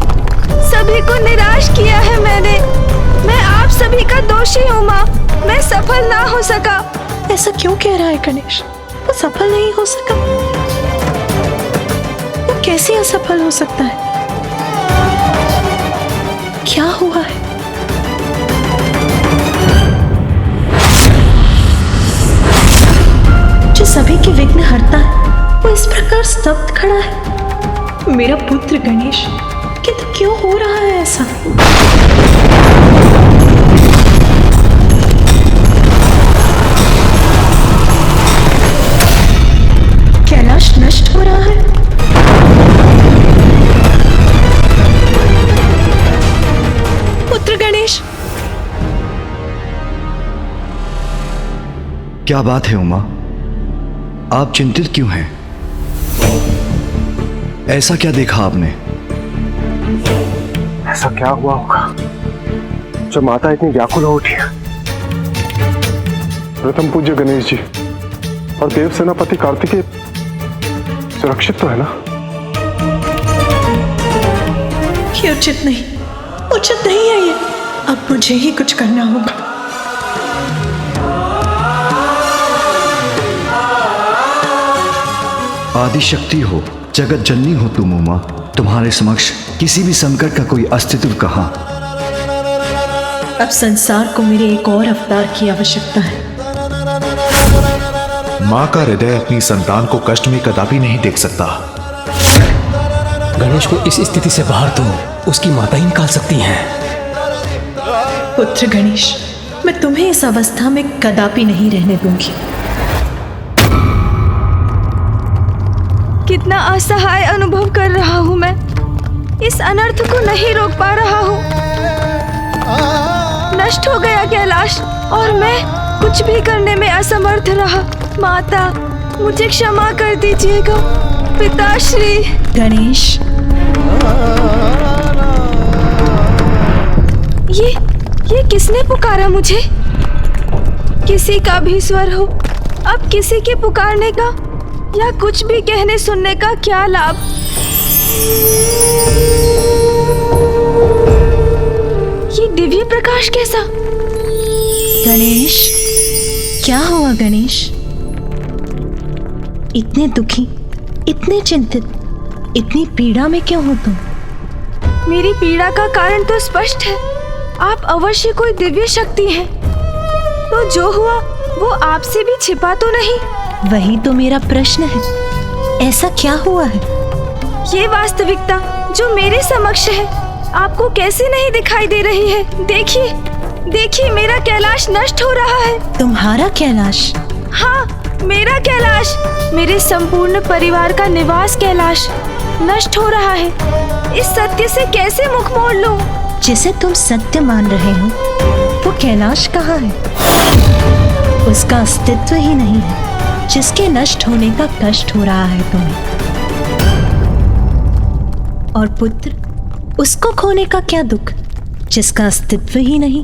Speaker 2: सभी को निराश किया है मैंने। मैं आप सभी का दोषी हूँ माँ, मैं सफल ना हो सका।
Speaker 4: ऐसा क्यों कह रहा है गणेश? वो सफल नहीं हो सका? वो कैसे असफल हो सकता है? क्या हुआ है? जो सभी के विघ्न हरता है, वो इस प्रकार स्तब्ध खड़ा है। मेरा पुत्र गणेश, किंतु क्यों हो रहा है ऐसा? कैलाश नष्ट हो रहा है। पुत्र गणेश,
Speaker 1: क्या बात है उमा? आप चिंतित क्यों हैं? ऐसा क्या देखा आपने?
Speaker 8: ऐसा क्या हुआ होगा जो माता इतनी व्याकुल हो उठी है? प्रथम पूज्य गणेश जी और देव सेनापति कार्तिकेय सुरक्षित तो है ना?
Speaker 4: ये उचित नहीं है ये। अब मुझे ही कुछ करना होगा।
Speaker 1: आदि शक्ति हो, जगत जननी हो तुम उमा। तुम्हारे समक्ष किसी भी संकट का कोई अस्तित्व कहाँ?
Speaker 4: अब संसार को मेरे एक और अवतार की आवश्यकता है।
Speaker 12: माँ का हृदय अपनी संतान को कष्ट में कदापि नहीं देख सकता।
Speaker 15: गणेश को इस स्थिति से बाहर तो उसकी माता ही निकाल सकती हैं।
Speaker 4: पुत्र गणेश, मैं तुम्हें इस अवस्था में कदापि नहीं रहने दूंगी।
Speaker 2: कितना असहाय अनुभव कर रहा हूँ मैं, इस अनर्थ को नहीं रोक पा रहा हूँ। नष्ट हो गया कैलाश और मैं कुछ भी करने में असमर्थ रहा। माता, मुझे क्षमा कर दीजिएगा। पिताश्री।
Speaker 4: गणेश,
Speaker 2: ये किसने पुकारा मुझे? किसी का भी स्वर हो, अब किसी के पुकारने का या कुछ भी कहने सुनने का क्या लाभ? ये दिव्य प्रकाश कैसा?
Speaker 4: गणेश, क्या हुआ गणेश? इतने दुखी, इतने चिंतित, इतनी पीड़ा में क्यों हो तुम?
Speaker 2: मेरी पीड़ा का कारण तो स्पष्ट है। आप अवश्य कोई दिव्य शक्ति हैं। तो जो हुआ वो आपसे भी छिपा तो नहीं?
Speaker 4: वही तो मेरा प्रश्न है। ऐसा क्या हुआ है?
Speaker 2: ये वास्तविकता जो मेरे समक्ष है आपको कैसे नहीं दिखाई दे रही है? देखिए, मेरा कैलाश नष्ट हो रहा है।
Speaker 4: तुम्हारा कैलाश?
Speaker 2: हाँ, मेरा कैलाश, मेरे संपूर्ण परिवार का निवास कैलाश नष्ट हो रहा है। इस सत्य से कैसे मुख मोड़ लूं?
Speaker 4: जिसे तुम सत्य मान रहे हो वो कैलाश कहाँ है? उसका अस्तित्व ही नहीं है, जिसके नष्ट होने का कष्ट हो रहा है तुम्हें। और पुत्र, उसको खोने का क्या दुख, जिसका अस्तित्व ही नहीं?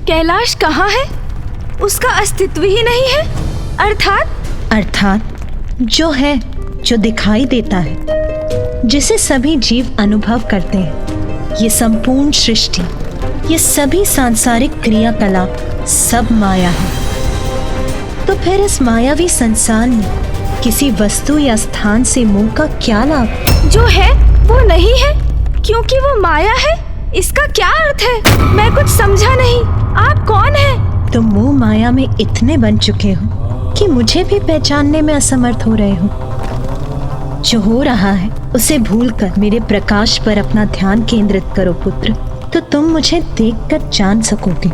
Speaker 2: कैलाश कहाँ है? उसका अस्तित्व ही नहीं है।
Speaker 4: अर्थात जो है, जो दिखाई देता है, जिसे सभी जीव अनुभव करते हैं। ये संपूर्ण सृष्टि, ये सभी सांसारिक क्रियाकलाप सब माया है। तो फिर इस मायावी संसार में किसी वस्तु या स्थान से मोह का क्या लाभ?
Speaker 2: जो है वो नहीं है क्योंकि वो माया है। इसका क्या अर्थ है? मैं कुछ समझा नहीं। आप कौन हैं?
Speaker 4: तुम मोह माया में इतने बन चुके हो कि मुझे भी पहचानने में असमर्थ हो रहे हो। जो हो रहा है उसे भूलकर मेरे प्रकाश पर अपना ध्यान केंद्रित करो पुत्र, तो तुम मुझे देखकर जान सकोगे।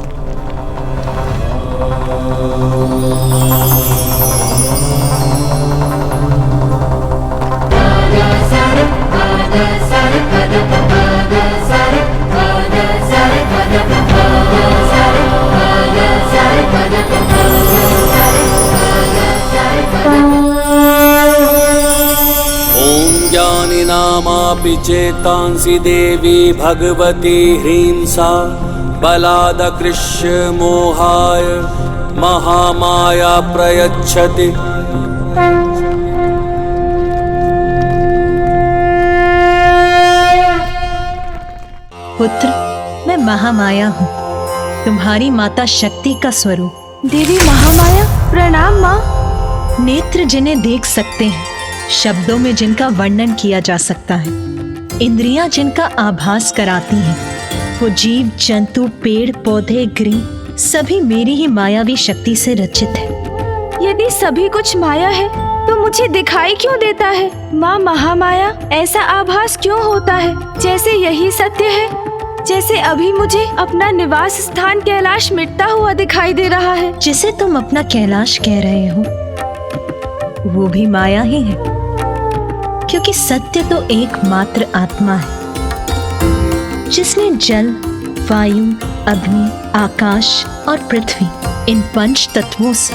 Speaker 16: ज्ञानिनामापि चेतांसि देवी भगवती ह्रीं सा बलादकृष्य मोहाय महामाया प्रयच्छति।
Speaker 4: पुत्र, मैं महामाया हूँ, तुम्हारी माता शक्ति का स्वरूप।
Speaker 2: देवी महामाया, प्रणाम माँ।
Speaker 4: नेत्र जिन्हें देख सकते हैं, शब्दों में जिनका वर्णन किया जा सकता है, इंद्रियां जिनका आभास कराती हैं, वो जीव जंतु पेड़ पौधे गृह सभी मेरी ही मायावी शक्ति से रचित है।
Speaker 2: यदि सभी कुछ माया है तो मुझे दिखाई क्यों देता है? माँ महामाया, ऐसा आभास क्यों होता है जैसे यही सत्य है? जैसे अभी मुझे अपना निवास स्थान कैलाश मिटता हुआ दिखाई दे रहा है।
Speaker 4: जिसे तुम अपना कैलाश कह रहे हो वो भी माया ही है, क्योंकि सत्य तो एकमात्र आत्मा है जिसने जल, वायु, अग्नि, आकाश और पृथ्वी इन पंच तत्वों से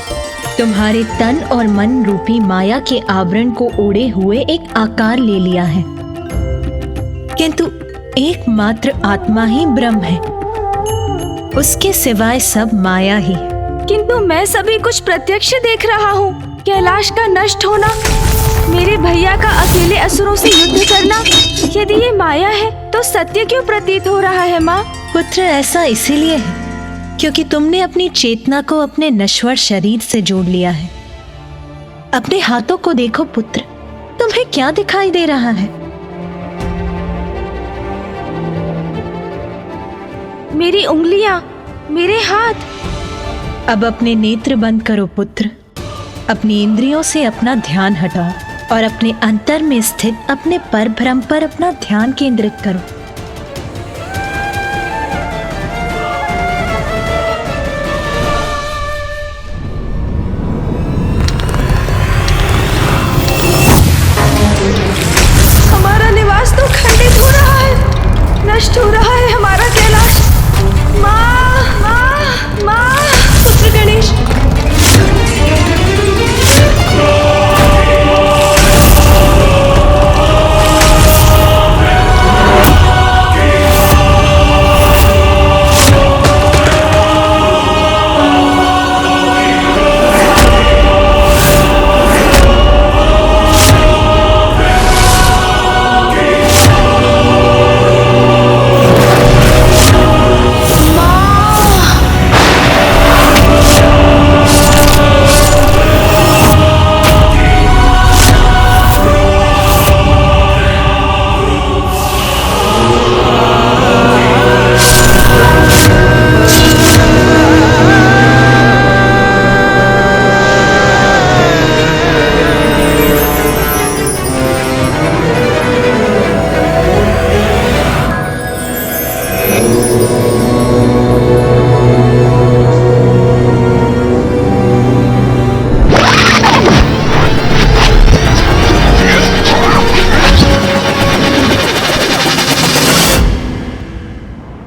Speaker 4: तुम्हारे तन और मन रूपी माया के आवरण को ओढ़े हुए एक आकार ले लिया है। किंतु एकमात्र आत्मा ही ब्रह्म है, उसके सिवाय सब माया ही है।
Speaker 2: किंतु मैं सभी कुछ प्रत्यक्ष देख रहा हूँ। कैलाश का नष्ट होना, मेरे भैया का अकेले असुरों से युद्ध करना, यदि ये माया है तो सत्य क्यों प्रतीत हो रहा है माँ?
Speaker 4: पुत्र, ऐसा इसीलिए है क्योंकि तुमने अपनी चेतना को अपने नश्वर शरीर से जोड़ लिया है। अपने हाथों को देखो पुत्र, तुम्हें क्या दिखाई दे रहा है?
Speaker 2: मेरी उंगलियां, मेरे हाथ।
Speaker 4: अब अपने नेत्र बंद करो पुत्र, अपनी इंद्रियों से अपना ध्यान हटाओ और अपने अंतर में स्थित अपने परब्रह्म पर अपना ध्यान केंद्रित करो।
Speaker 2: हमारा निवास तो खंडित हो रहा है, नष्ट हो रहा है हमारा कैलाश। माँ, माँ, माँ, पुत्र गणेश।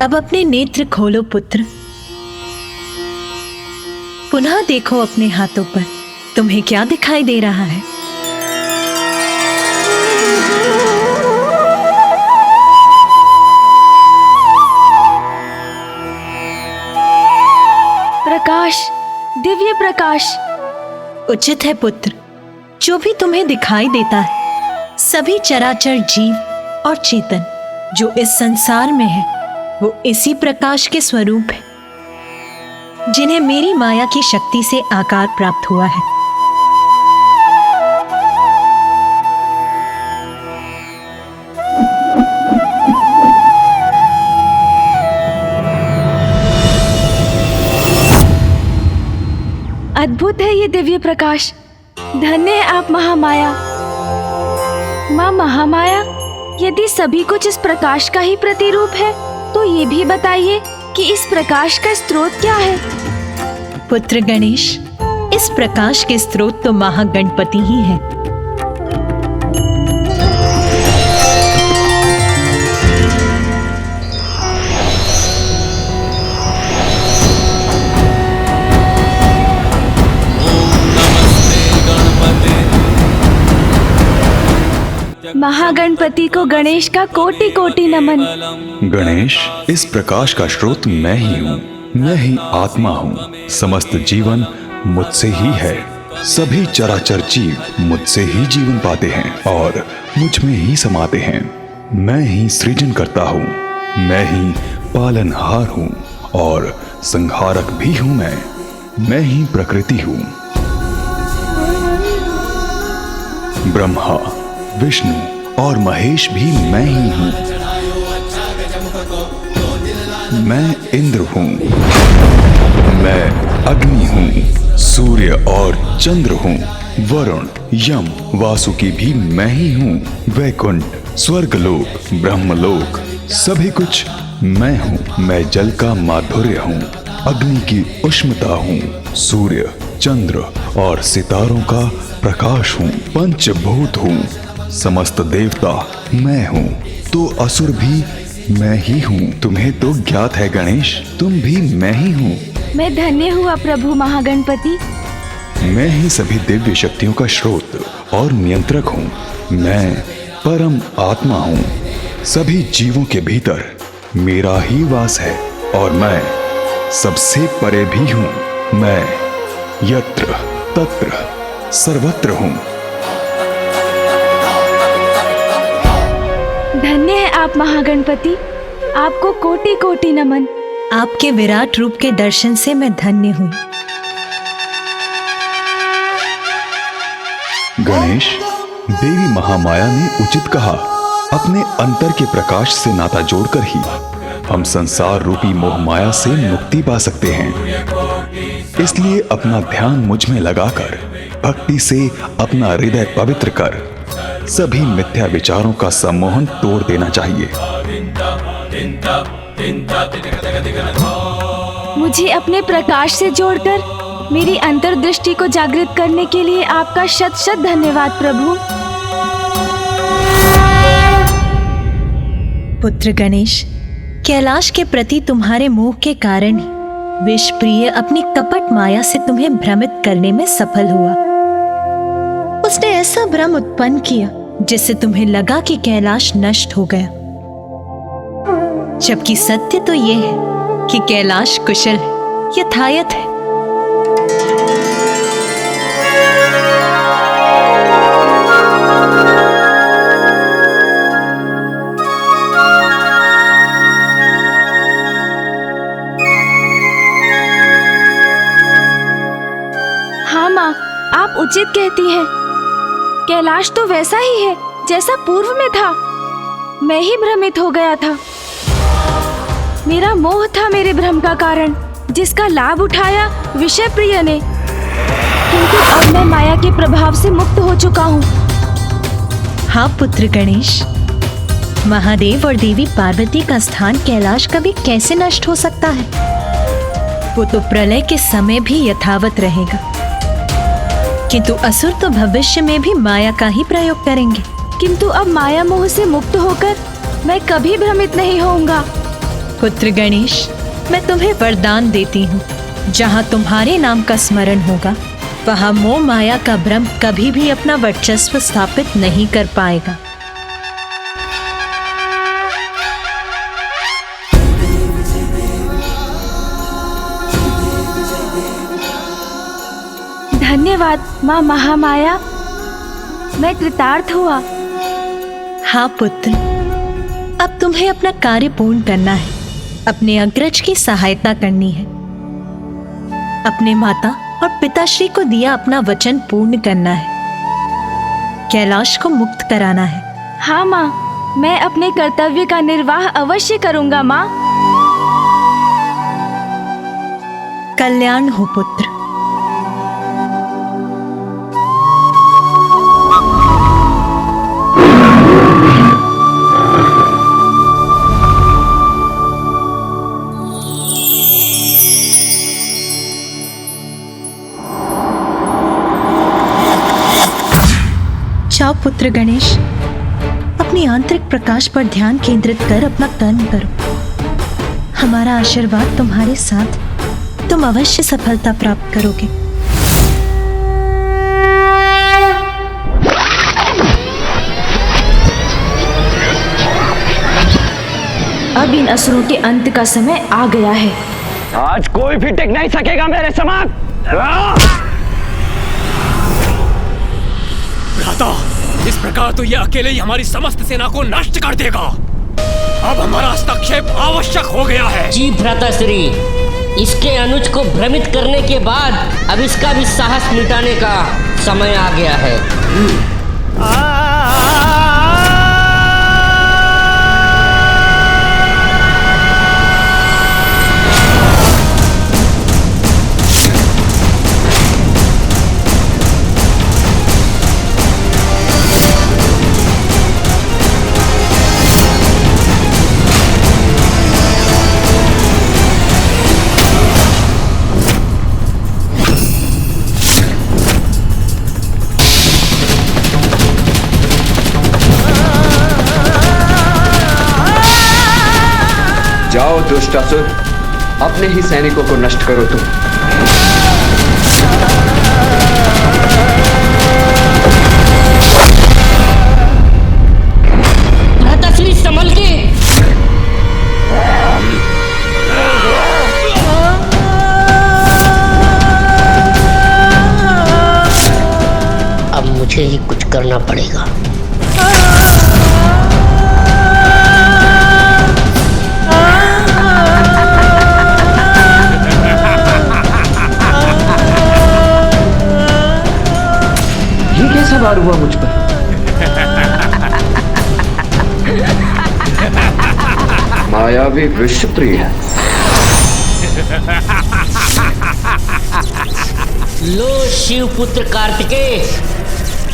Speaker 4: अब अपने नेत्र खोलो पुत्र, पुनः देखो अपने हाथों पर, तुम्हें क्या दिखाई दे रहा है?
Speaker 2: प्रकाश, दिव्य प्रकाश।
Speaker 4: उचित है पुत्र, जो भी तुम्हें दिखाई देता है, सभी चराचर जीव और चेतन जो इस संसार में है, वो इसी प्रकाश के स्वरूप है जिन्हें मेरी माया की शक्ति से आकार प्राप्त हुआ है।
Speaker 2: अद्भुत है ये दिव्य प्रकाश। धन्य है आप महामाया। माँ महामाया, यदि सभी कुछ इस प्रकाश का ही प्रतिरूप है तो ये भी बताइए कि इस प्रकाश का स्रोत क्या है?
Speaker 4: पुत्र गणेश, इस प्रकाश के स्रोत तो महागणपति ही है।
Speaker 2: महागणपति को गणेश का कोटि कोटि नमन।
Speaker 17: गणेश, इस प्रकाश का स्रोत मैं ही हूँ, मैं ही आत्मा हूँ। समस्त जीवन मुझसे ही है। सभी चराचर जीव मुझसे ही जीवन पाते हैं और मुझ में ही समाते हैं। मैं ही सृजन करता हूँ, मैं ही पालनहार हूँ और संहारक भी हूँ। मैं ही प्रकृति हूँ। ब्रह्मा, विष्णु और महेश भी मैं ही हूँ। मैं इंद्र हूँ, मैं अग्नि हूँ, सूर्य और चंद्र हूँ, वरुण, यम, वासुकी भी मैं ही हूँ। वैकुंठ, स्वर्गलोक, ब्रह्मलोक, सभी कुछ मैं हूँ। मैं जल का माधुर्य हूँ, अग्नि की उष्णता हूँ, सूर्य, चंद्र और सितारों का प्रकाश हूँ, पंचभूत हूँ। समस्त देवता मैं हूँ, तो असुर भी मैं ही हूँ। तुम्हें तो ज्ञात है गणेश, तुम भी मैं ही हूँ।
Speaker 2: मैं धन्य हुआ प्रभु महागणपति।
Speaker 17: मैं ही सभी दिव्य शक्तियों का स्रोत और नियंत्रक हूँ। मैं परम आत्मा हूँ। सभी जीवों के भीतर मेरा ही वास है और मैं सबसे परे भी हूँ। मैं यत्र तत्र सर्वत्र हूँ।
Speaker 2: धन्य है आप महागणपति, आपको कोटि कोटि नमन।
Speaker 4: आपके विराट रूप के दर्शन से मैं धन्य हुई।
Speaker 17: गणेश, देवी महामाया ने उचित कहा, अपने अंतर के प्रकाश से नाता जोड़कर ही हम संसार रूपी मोह माया से मुक्ति पा सकते हैं। इसलिए अपना ध्यान मुझ में लगाकर भक्ति से अपना हृदय पवित्र कर सभी मिथ्या विचारों का सम्मोहन तोड़ देना चाहिए।
Speaker 2: मुझे अपने प्रकाश से जोड़कर मेरी अंतर्दृष्टि को जागृत करने के लिए आपका शत शत धन्यवाद प्रभु।
Speaker 4: पुत्र गणेश, कैलाश के प्रति तुम्हारे मोह के कारण ही विषप्रिय अपनी कपट माया से तुम्हें भ्रमित करने में सफल हुआ। उसने ऐसा भ्रम उत्पन्न किया जिससे तुम्हें लगा कि कैलाश नष्ट हो गया, जबकि सत्य तो यह है कि कैलाश कुशल है, यथायथ है।
Speaker 2: हाँ माँ, आप उचित कहती हैं। कैलाश तो वैसा ही है जैसा पूर्व में था। मैं ही भ्रमित हो गया था। मेरा मोह था मेरे भ्रम का कारण, जिसका लाभ उठाया विषय प्रिय ने। किंतु अब मैं माया के प्रभाव से मुक्त हो चुका हूँ।
Speaker 4: हाँ पुत्र गणेश, महादेव और देवी पार्वती का स्थान कैलाश कभी कैसे नष्ट हो सकता है? वो तो प्रलय के समय भी यथावत रहेगा। किंतु असुर तो भविष्य में भी माया का ही प्रयोग करेंगे।
Speaker 2: किंतु अब माया मोह से मुक्त होकर मैं कभी भ्रमित नहीं होऊंगा।
Speaker 4: पुत्र गणेश, मैं तुम्हें वरदान देती हूँ, जहाँ तुम्हारे नाम का स्मरण होगा वहाँ मोह माया का भ्रम कभी भी अपना वर्चस्व स्थापित नहीं कर पाएगा।
Speaker 2: धन्यवाद माँ महामाया, मैं कृतार्थ हुआ।
Speaker 4: हाँ पुत्र, अब तुम्हें अपना कार्य पूर्ण करना है। अपने अग्रज की सहायता करनी है। अपने माता और पिताश्री को दिया अपना वचन पूर्ण करना है। कैलाश को मुक्त कराना है।
Speaker 2: हाँ माँ, मैं अपने कर्तव्य का निर्वाह अवश्य करूंगा माँ।
Speaker 4: कल्याण हो पुत्र। जाओ पुत्र गणेश, अपनी आंतरिक प्रकाश पर ध्यान केंद्रित कर अपना कर्म करो। हमारा आशीर्वाद तुम्हारे साथ, तुम अवश्य सफलता प्राप्त करोगे।
Speaker 2: अब इन असुरों के अंत का समय आ गया है।
Speaker 13: आज कोई भी टिक नहीं सकेगा मेरे समक्ष।
Speaker 7: भ्राता, इस प्रकार तो ये अकेले ही हमारी समस्त सेना को नष्ट कर देगा। अब हमारा हस्तक्षेप आवश्यक हो गया है।
Speaker 6: जी भ्राताश्री, इसके अनुज को भ्रमित करने के बाद अब इसका भी साहस मिटाने का समय आ गया है।
Speaker 18: जाओ दुष्टासुर, अपने ही सैनिकों को नष्ट करो तुम।
Speaker 6: भ्राताश्री संभल के। अब मुझे ही कुछ करना पड़ेगा।
Speaker 18: कैसा वार हुआ मुझ पर? मायावी विश्वप्रिय।
Speaker 6: लो शिवपुत्र कार्तिकेय,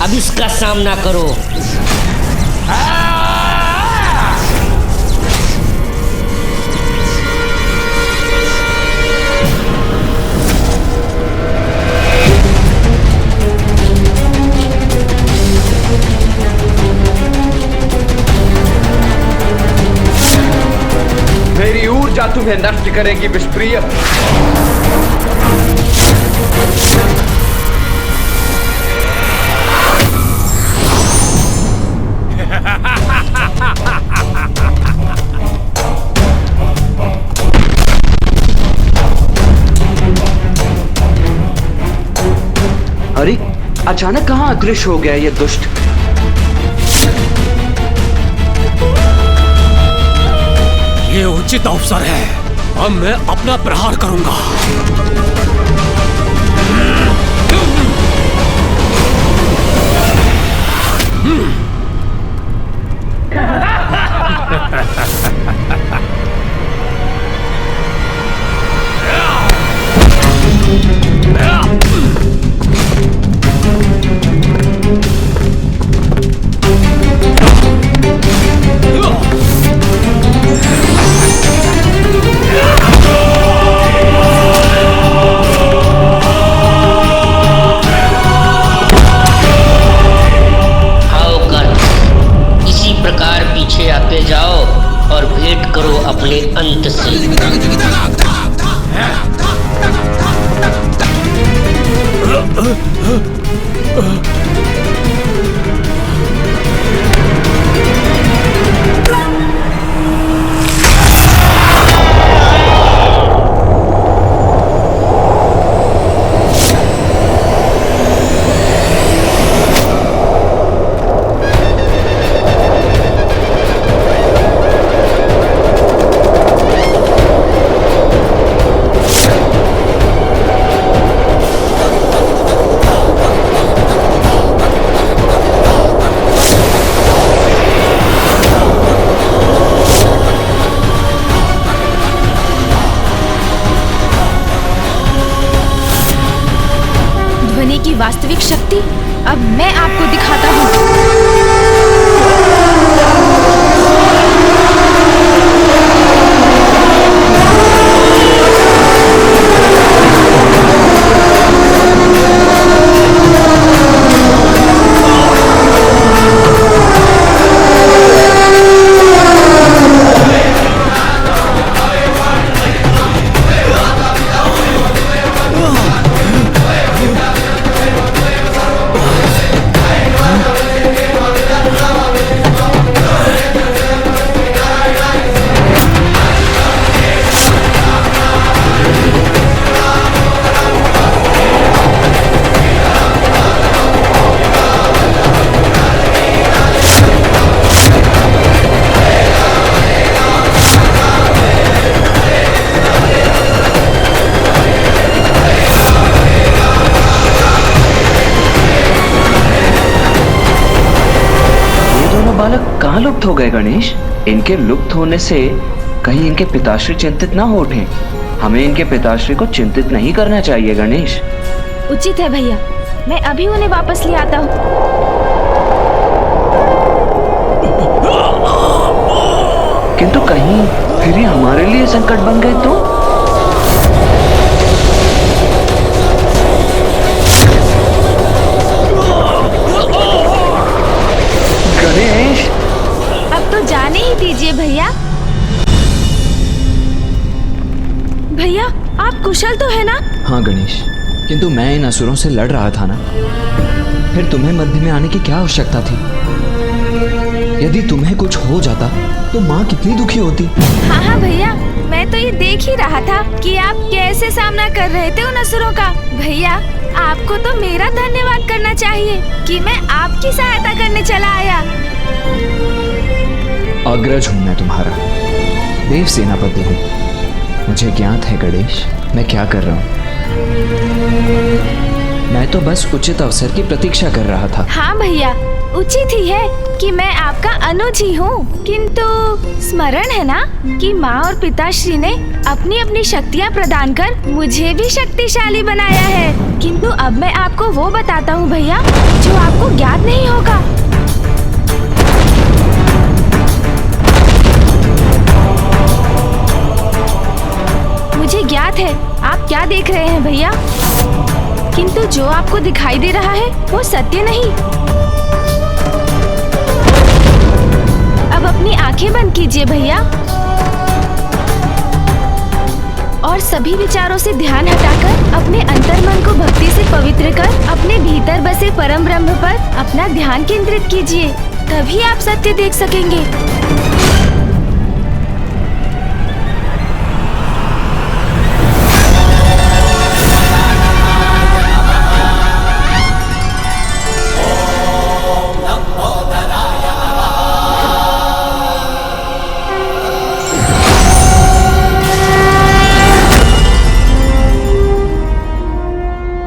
Speaker 6: अब इसका सामना करो।
Speaker 18: मेरी ऊर्जा तुम्हें नष्ट करेगी विषप्रिय। अरे अचानक कहां अदृश्य हो गया ये दुष्ट?
Speaker 7: ये उचित अवसर है, अब मैं अपना प्रहार करूंगा।
Speaker 18: बालक कहाँ लुप्त हो गए गणेश? इनके लुप्त होने से कहीं इनके पिताश्री चिंतित ना हो उठे। हमें इनके पिताश्री को चिंतित नहीं करना चाहिए गणेश।
Speaker 2: उचित है भैया, मैं अभी उन्हें वापस ले आता हूँ।
Speaker 18: किंतु कहीं फिर ये हमारे लिए संकट बन गए तो? गणेश,
Speaker 2: अब तो जाने ही दीजिए भैया। भैया, आप कुशल तो है ना?
Speaker 3: हाँ गणेश, किंतु मैं इन असुरों से लड़ रहा था ना, फिर तुम्हें मध्य में आने की क्या आवश्यकता थी? यदि तुम्हें कुछ हो जाता तो माँ कितनी दुखी होती।
Speaker 2: हाँ हाँ भैया, मैं तो ये देख ही रहा था कि आप कैसे सामना कर रहे थे उन असुरों का। भैया, आपको तो मेरा धन्यवाद करना चाहिए कि मैं आपकी सहायता करने चला आया।
Speaker 3: अग्रज हूँ मैं तुम्हारा, देव सेनापति हूँ। मुझे ज्ञात है गणेश, मैं क्या कर रहा हूँ। मैं तो बस उचित अवसर की प्रतीक्षा कर रहा था।
Speaker 2: हाँ भैया, उचित ही है कि मैं आपका अनुज ही हूँ, किंतु स्मरण है ना कि माँ और पिताश्री ने अपनी अपनी शक्तियाँ प्रदान कर मुझे भी शक्तिशाली बनाया है। किंतु अब मैं आपको वो बताता हूँ भैया, जो आपको ज्ञात नहीं होगा। मुझे ज्ञात है आप क्या देख रहे हैं भैया, किंतु जो आपको दिखाई दे रहा है वो सत्य नहीं। अब अपनी आंखें बंद कीजिए भैया और सभी विचारों से ध्यान हटाकर अपने अंतर्मन को भक्ति से पवित्र कर अपने भीतर बसे परम ब्रह्म पर अपना ध्यान केंद्रित कीजिए, तभी आप सत्य देख सकेंगे।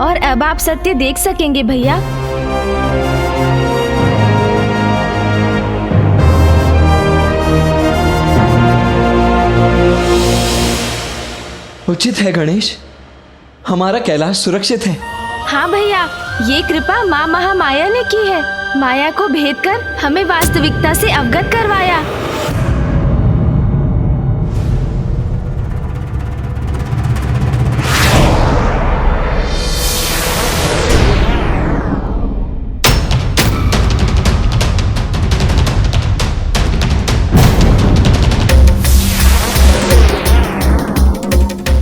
Speaker 2: और अब आप सत्य देख सकेंगे भैया।
Speaker 3: उचित है गणेश, हमारा कैलाश सुरक्षित है।
Speaker 2: हाँ भैया, ये कृपा माँ महामाया ने की है। माया को भेद कर हमें वास्तविकता से अवगत करवाया।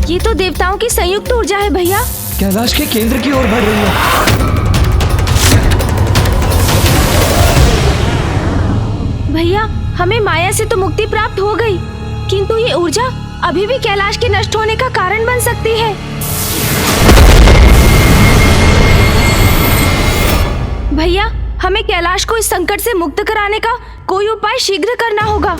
Speaker 2: ये तो देवताओं की संयुक्त ऊर्जा है भैया।
Speaker 3: कैलाश के केंद्र की ओर बढ़ रही है।
Speaker 2: भैया, हमें माया से तो मुक्ति प्राप्त हो गई, किंतु ये ऊर्जा अभी भी कैलाश के नष्ट होने का कारण बन सकती है। भैया, हमें कैलाश को इस संकट से मुक्त कराने का कोई उपाय शीघ्र करना होगा।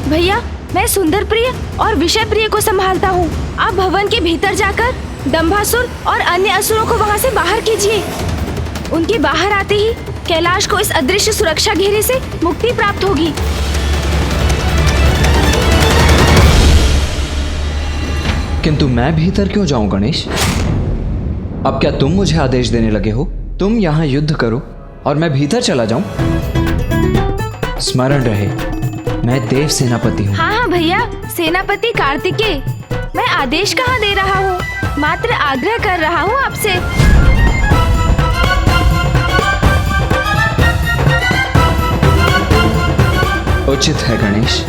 Speaker 2: भैया, मैं सुंदर प्रिय और विषय प्रिय को संभालता हूँ। आप भवन के भीतर जाकर दंभासुर और अन्य असुरों को वहाँ से बाहर कीजिए। उनके बाहर आते ही कैलाश को इस अदृश्य सुरक्षा घेरे से मुक्ति प्राप्त होगी।
Speaker 3: किंतु मैं भीतर क्यों जाऊं गणेश? अब क्या तुम मुझे आदेश देने लगे हो? तुम यहाँ युद्ध करो और मैं भीतर चला जाऊं? स्मरण रहे, मैं देव सेनापति हूँ।
Speaker 2: हाँ हाँ भैया, सेनापति कार्तिकेय। मैं आदेश कहाँ दे रहा हूँ, मात्र आग्रह कर रहा हूँ आपसे।
Speaker 3: उचित है गणेश।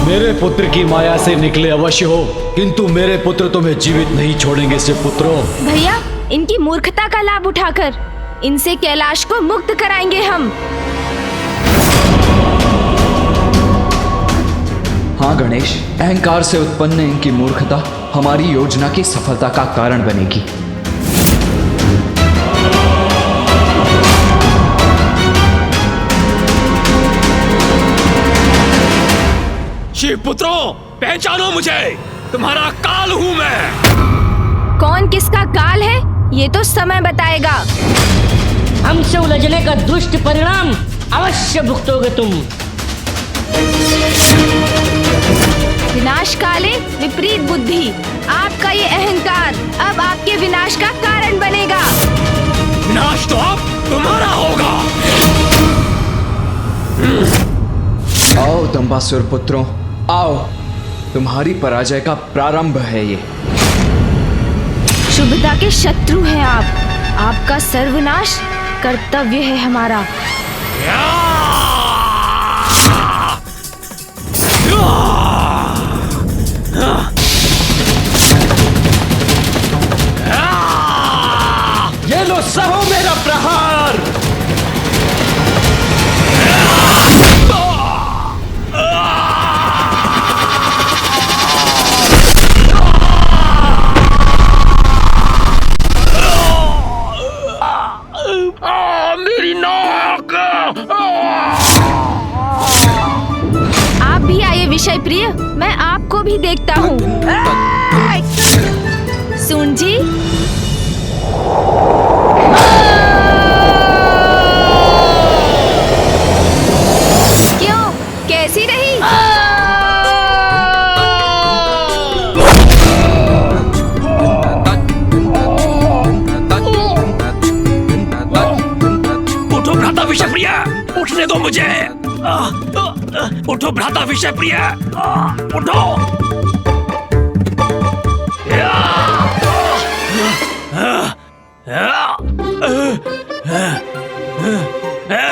Speaker 5: मेरे पुत्र की माया से निकले अवश्य हो, किंतु मेरे पुत्र तुम्हें जीवित नहीं छोड़ेंगे से पुत्रों।
Speaker 2: भैया, इनकी मूर्खता का लाभ उठाकर इनसे कैलाश को मुक्त कराएंगे हम।
Speaker 3: हाँ गणेश, अहंकार से उत्पन्न इनकी मूर्खता हमारी योजना की सफलता का कारण बनेगी।
Speaker 7: शिव पुत्रों, पहचानो मुझे, तुम्हारा काल हूँ मैं।
Speaker 2: कौन किसका काल है ये तो समय बताएगा।
Speaker 6: हमसे उलझने का दुष्ट परिणाम अवश्य भुगतोगे तुम।
Speaker 2: विनाश काले विपरीत बुद्धि, आपका ये अहंकार अब आपके विनाश का कारण बनेगा।
Speaker 7: विनाश तो अब तुम्हारा होगा।
Speaker 3: आओ दंबासुर पुत्रों, आओ, तुम्हारी पराजय का प्रारंभ है ये।
Speaker 2: शुभता के शत्रु हैं आप, आपका सर्वनाश कर्तव्य है हमारा।
Speaker 14: ये लो सहो मेरा प्रहार।
Speaker 7: मेरी नाक।
Speaker 2: आप भी आइए विषय प्रिय, मैं आपको भी देखता हूँ। सुन जी, क्यों, कैसी रही?
Speaker 7: उठो भ्राता विषप्रिय, उठने दो मुझे। उठो भ्राता विषप्रिय, उठो।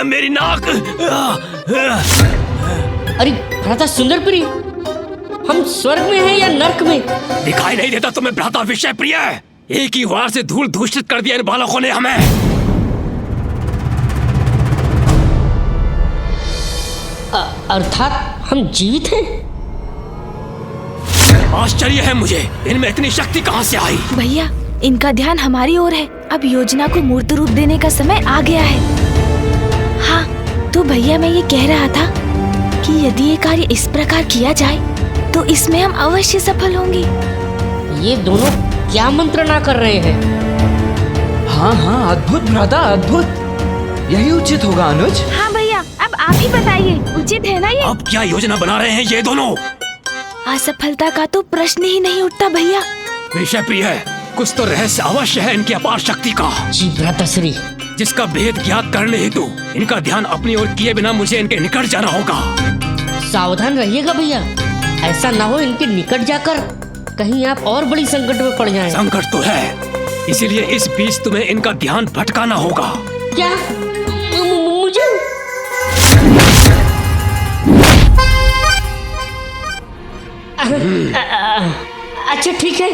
Speaker 7: मेरी नाक।
Speaker 6: अरे भ्राता सुंदर प्रिय, हम स्वर्ग में हैं या नर्क में?
Speaker 7: दिखाई नहीं देता तुम्हें भ्राता विषप्रिय? एक ही वार से धूल दूषित कर दिया इन बालकों ने हमें।
Speaker 6: अर्थात हम जीवित हैं?
Speaker 7: आश्चर्य है मुझे, इनमें इतनी शक्ति कहां से आई?
Speaker 2: भैया, इनका ध्यान हमारी ओर है। अब योजना को मूर्त रूप देने का समय आ गया है। हाँ, तो भैया मैं ये कह रहा था कि यदि ये कार्य इस प्रकार किया जाए तो इसमें हम अवश्य सफल होंगे।
Speaker 6: ये दोनों क्या मंत्रणा कर रहे हैं?
Speaker 3: हाँ हाँ, अद्भुत भ्राता, अद्भुत। यही उचित होगा अनुज।
Speaker 2: हाँ भैया, अब आप ही बताइए, उचित है ना ये?
Speaker 7: अब क्या योजना बना रहे हैं ये दोनों?
Speaker 2: असफलता का तो प्रश्न ही नहीं उठता भैया।
Speaker 7: विषप्रिय, कुछ तो रहस्य अवश्य है इनकी अपार शक्ति का।
Speaker 6: जी भ्राताश्री,
Speaker 7: जिसका भेद ज्ञात करने हेतु इनका ध्यान अपनी ओर किए बिना मुझे इनके निकट जाना होगा।
Speaker 6: सावधान रहिएगा भैया, ऐसा ना हो इनके निकट जाकर कहीं आप और बड़ी संकट में पड़ जाएं।
Speaker 7: संकट तो है, इसीलिए इस बीच तुम्हें इनका ध्यान भटकाना होगा।
Speaker 6: क्या? मुझे? अच्छा ठीक है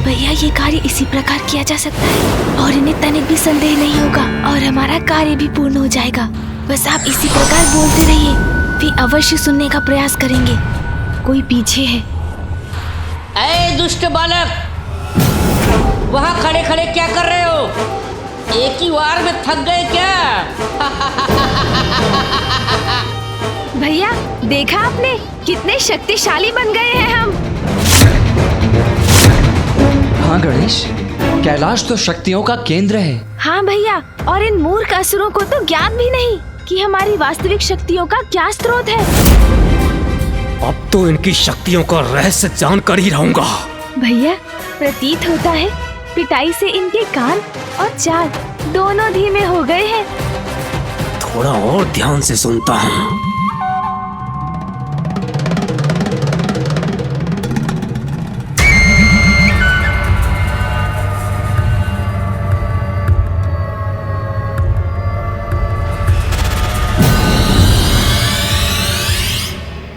Speaker 2: भैया, ये कार्य इसी प्रकार किया जा सकता है और इन्हें तनिक भी संदेह नहीं होगा और हमारा कार्य भी पूर्ण हो जाएगा। बस आप इसी प्रकार बोलते रहिए, वे अवश्य सुनने का प्रयास करेंगे। कोई पीछे है।
Speaker 6: ऐ दुष्ट बालक, वहाँ खड़े खड़े क्या कर रहे हो? एक ही वार में थक गए क्या?
Speaker 2: भैया, देखा आपने कितने शक्तिशाली बन गए हैं हम।
Speaker 3: हाँ गणेश, कैलाश तो शक्तियों का केंद्र है।
Speaker 2: हाँ भैया, और इन मूर्ख असुरों को तो ज्ञात भी नहीं कि हमारी वास्तविक शक्तियों का क्या स्रोत है।
Speaker 7: अब तो इनकी शक्तियों का रहस्य जानकर ही रहूंगा।
Speaker 2: भैया, प्रतीत होता है पिटाई से इनके कान और चाल दोनों धीमे हो गए हैं।
Speaker 7: थोड़ा और ध्यान से सुनता हूँ।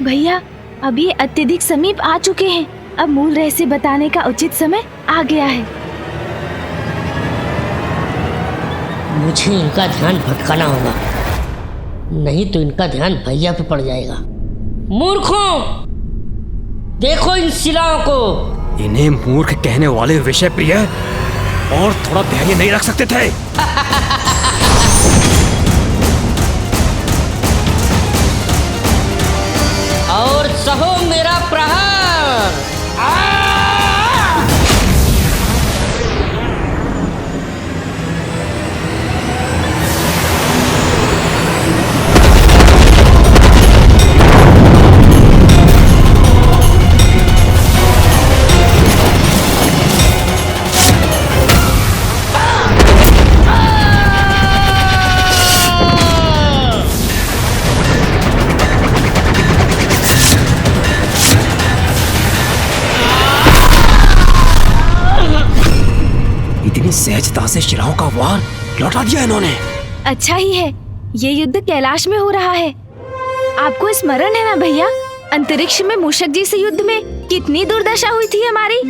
Speaker 2: भैया, अब ये अत्यधिक समीप आ चुके हैं। अब मूल रहस्य बताने का उचित समय आ गया है।
Speaker 6: मुझे इनका ध्यान भटकाना होगा, नहीं तो इनका ध्यान भैया पे पड़ जाएगा। मूर्खों, देखो इन शिलाओं को।
Speaker 7: इन्हें मूर्ख कहने वाले विषप्रिय और थोड़ा धैर्य नहीं रख सकते थे?
Speaker 6: और सहो मेरा
Speaker 15: से शिलाओं का वार लौटा दिया इन्होंने।
Speaker 2: अच्छा ही है, ये युद्ध कैलाश में हो रहा है। आपको स्मरण है ना भैया, अंतरिक्ष में मूषक जी से युद्ध में कितनी दुर्दशा हुई थी हमारी।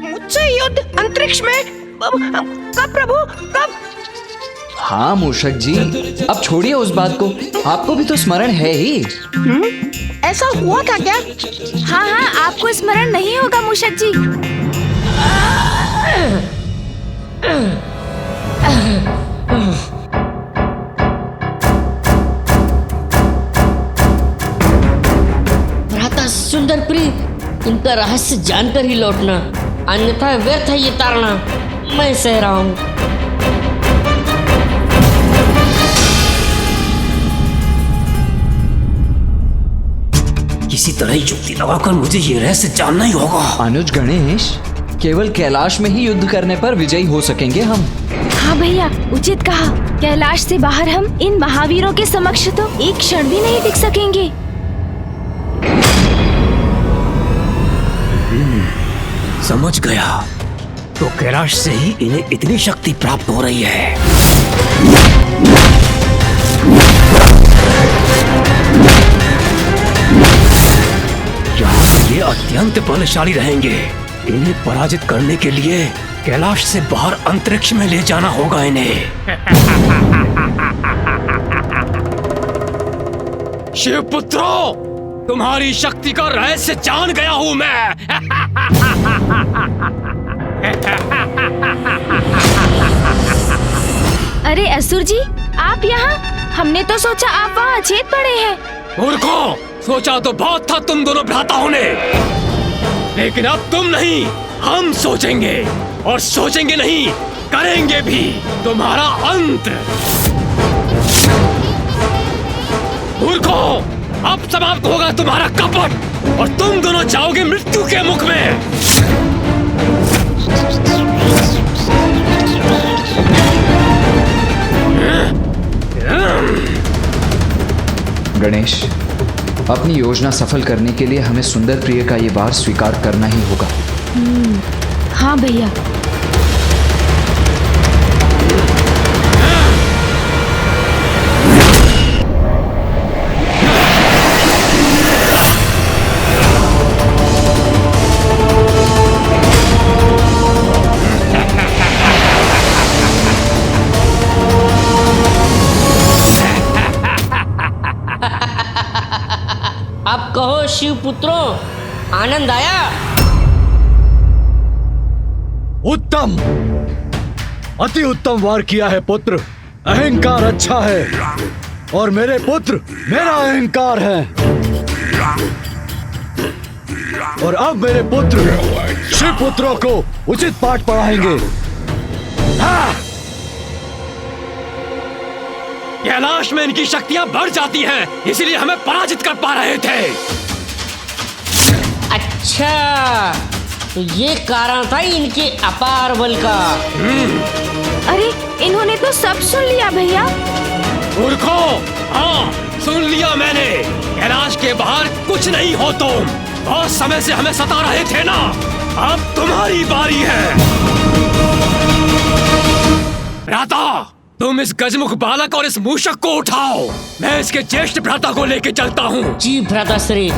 Speaker 9: मुझसे युद्ध अंतरिक्ष में? कब प्रभु, कब?
Speaker 3: हाँ मूषक जी, अब छोड़िए उस बात को, आपको भी तो स्मरण है ही।
Speaker 9: ऐसा हुआ था क्या?
Speaker 2: हाँ हाँ, आपको स्मरण नहीं होगा मूषक जी।
Speaker 6: भ्राता सुंदर प्रिय, इनका रहस्य जानकर ही लौटना, अन्यथा व्यर्थ है ये ताड़ना। मैं सह रहा हूँ।
Speaker 15: किसी तरह युक्ति लगाकर मुझे ये रहस्य जानना ही होगा।
Speaker 3: अनुज गणेश, केवल कैलाश में ही युद्ध करने पर विजयी हो सकेंगे हम।
Speaker 2: हाँ भैया, उचित कहा। कैलाश से बाहर हम इन महावीरों के समक्ष तो एक क्षण भी नहीं टिक सकेंगे।
Speaker 15: समझ गया, तो कैलाश से ही इन्हें इतनी शक्ति प्राप्त हो रही है। यहाँ ये अत्यंत बलशाली रहेंगे। इन्हें पराजित करने के लिए कैलाश से बाहर अंतरिक्ष में ले जाना होगा इन्हें।
Speaker 7: शिवपुत्रों, तुम्हारी शक्ति का रहस्य जान गया हूं मैं।
Speaker 2: अरे असुर जी, आप यहाँ? हमने तो सोचा आप वहाँ अचेत पड़े हैं।
Speaker 7: मूर्खों, सोचा तो बहुत था तुम दोनों भ्राताओं ने, लेकिन अब तुम नहीं, हम सोचेंगे, और सोचेंगे नहीं, करेंगे भी तुम्हारा अंत। मूर्खों, अब समाप्त होगा तुम्हारा कपट और तुम दोनों जाओगे मृत्यु के मुख में।
Speaker 3: गणेश, अपनी योजना सफल करने के लिए हमें सुंदर प्रिय का ये वार स्वीकार करना ही होगा।
Speaker 2: हाँ भैया।
Speaker 6: अब कहो शिवपुत्रों, आनंद आया?
Speaker 5: उत्तम, अति उत्तम वार किया है पुत्र। अहंकार अच्छा है और मेरे पुत्र मेरा अहंकार है। और अब मेरे पुत्र शिव पुत्रों को उचित पाठ पढ़ाएंगे। हाँ!
Speaker 7: कैलाश में इनकी शक्तियां बढ़ जाती हैं, इसीलिए हमें पराजित कर पा रहे थे।
Speaker 6: अच्छा, तो ये कारण था इनके अपार बल का।
Speaker 2: अरे, इन्होंने तो सब सुन लिया भैया।
Speaker 7: मूर्खों, हाँ सुन लिया मैंने। कैलाश के बाहर कुछ नहीं हो तुम। बहुत समय से हमें सता रहे थे ना, अब तुम्हारी बारी है। भ्राता, तुम इस गजमुख बालक और इस मूषक को उठाओ। मैं इसके ज्येष्ठ भ्राता को लेके चलता हूँ।
Speaker 6: जी भ्राता श्री।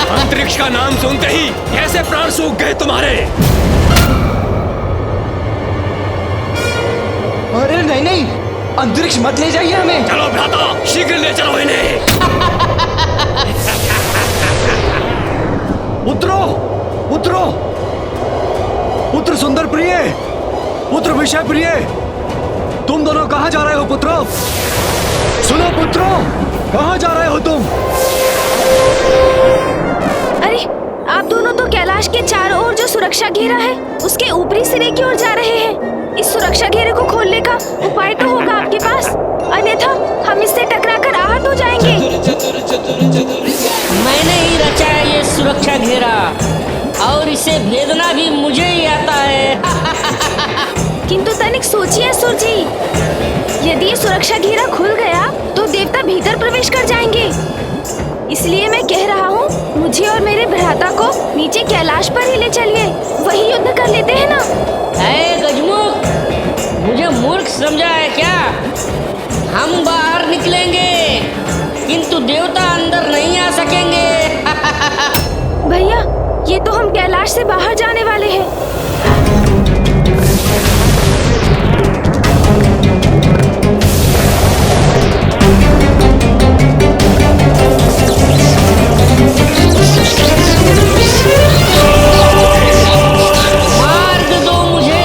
Speaker 7: अंतरिक्ष का नाम सुनते मारे।
Speaker 3: अरे नहीं नहीं, अंतरिक्ष मत ले जाइए हमें।
Speaker 7: चलो भ्राता, शीघ्र ले चलो इन्हें।
Speaker 5: पुत्रो, पुत्रो, पुत्र सुंदर प्रिय, पुत्र विषय प्रिय, तुम दोनों कहाँ जा रहे हो पुत्रो? सुनो पुत्रो, कहाँ जा रहे हो तुम?
Speaker 2: अरे आप दोनों तो कैलाश के चारों ओर जो सुरक्षा घेरा है उसके ऊपरी सिरे की ओर जा रहे हैं। इस सुरक्षा घेरे को खोलने का उपाय तो होगा आपके पास, अन्यथा हम इससे टकराकर आहत हो जाएंगे।
Speaker 6: मैंने ही रचा है ये सुरक्षा घेरा और इसे भेदना भी मुझे ही आता है।
Speaker 2: किंतु तनिक सोचिए असुर जी, यदि ये सुरक्षा घेरा खुल गया तो देवता भीतर प्रवेश कर जाएंगे। इसलिए मैं कह रहा हूँ, मुझे और मेरे भ्राता को नीचे कैलाश पर ही ले चलिए, वही युद्ध कर लेते हैं ना।
Speaker 6: ऐ गजमुख, मुझे मूर्ख समझा है क्या? हम बाहर निकलेंगे किंतु देवता अंदर नहीं आ सकेंगे।
Speaker 2: भैया, ये तो हम कैलाश से बाहर जाने वाले हैं।
Speaker 6: मार्ग दो मुझे।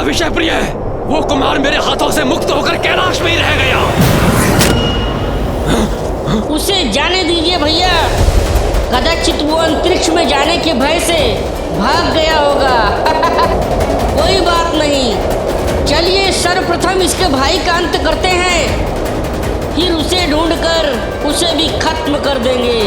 Speaker 7: विषय प्रिय, वो कुमार मेरे हाथों से मुक्त होकर कैलाश में ही रह गया।
Speaker 6: उसे जाने दीजिए भैया, कदाचित वो अंतरिक्ष में जाने के भय से भाग गया होगा। कोई बात नहीं, चलिए सर्वप्रथम इसके भाई का अंत करते हैं, फिर उसे ढूंढकर उसे भी खत्म कर देंगे।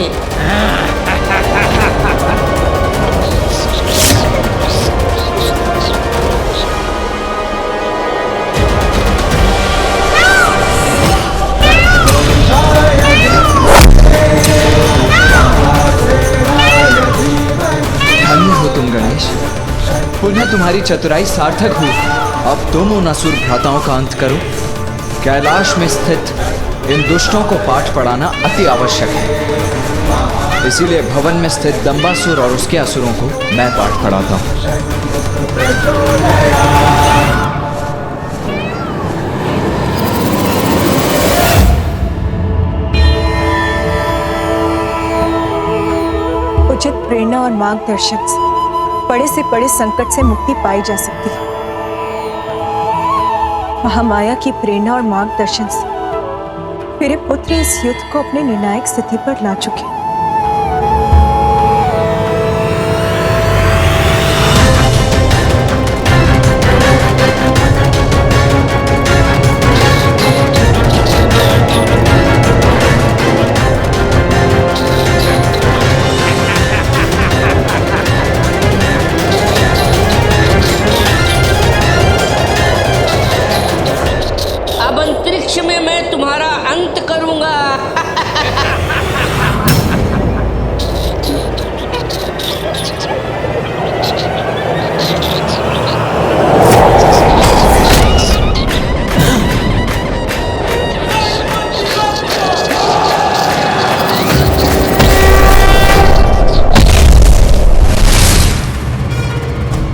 Speaker 3: तुम गणेश, पुनः तुम्हारी चतुराई सार्थक हुई। अब तुम उन असुर भ्राताओं का अंत करो। कैलाश में स्थित इन दुष्टों को पाठ पढ़ाना अति आवश्यक है। इसीलिए भवन में स्थित दंबासुर और उसके असुरों को मैं पाठ पढ़ाता हूँ।
Speaker 19: उचित प्रेरणा और मार्गदर्शन से बड़े से बड़े संकट से मुक्ति पाई जा सकती है। महामाया की प्रेरणा और मार्गदर्शन से मेरे पुत्र इस युद्ध को अपने निर्णायक स्थिति पर ला चुके।
Speaker 6: में मैं तुम्हारा अंत करूंगा।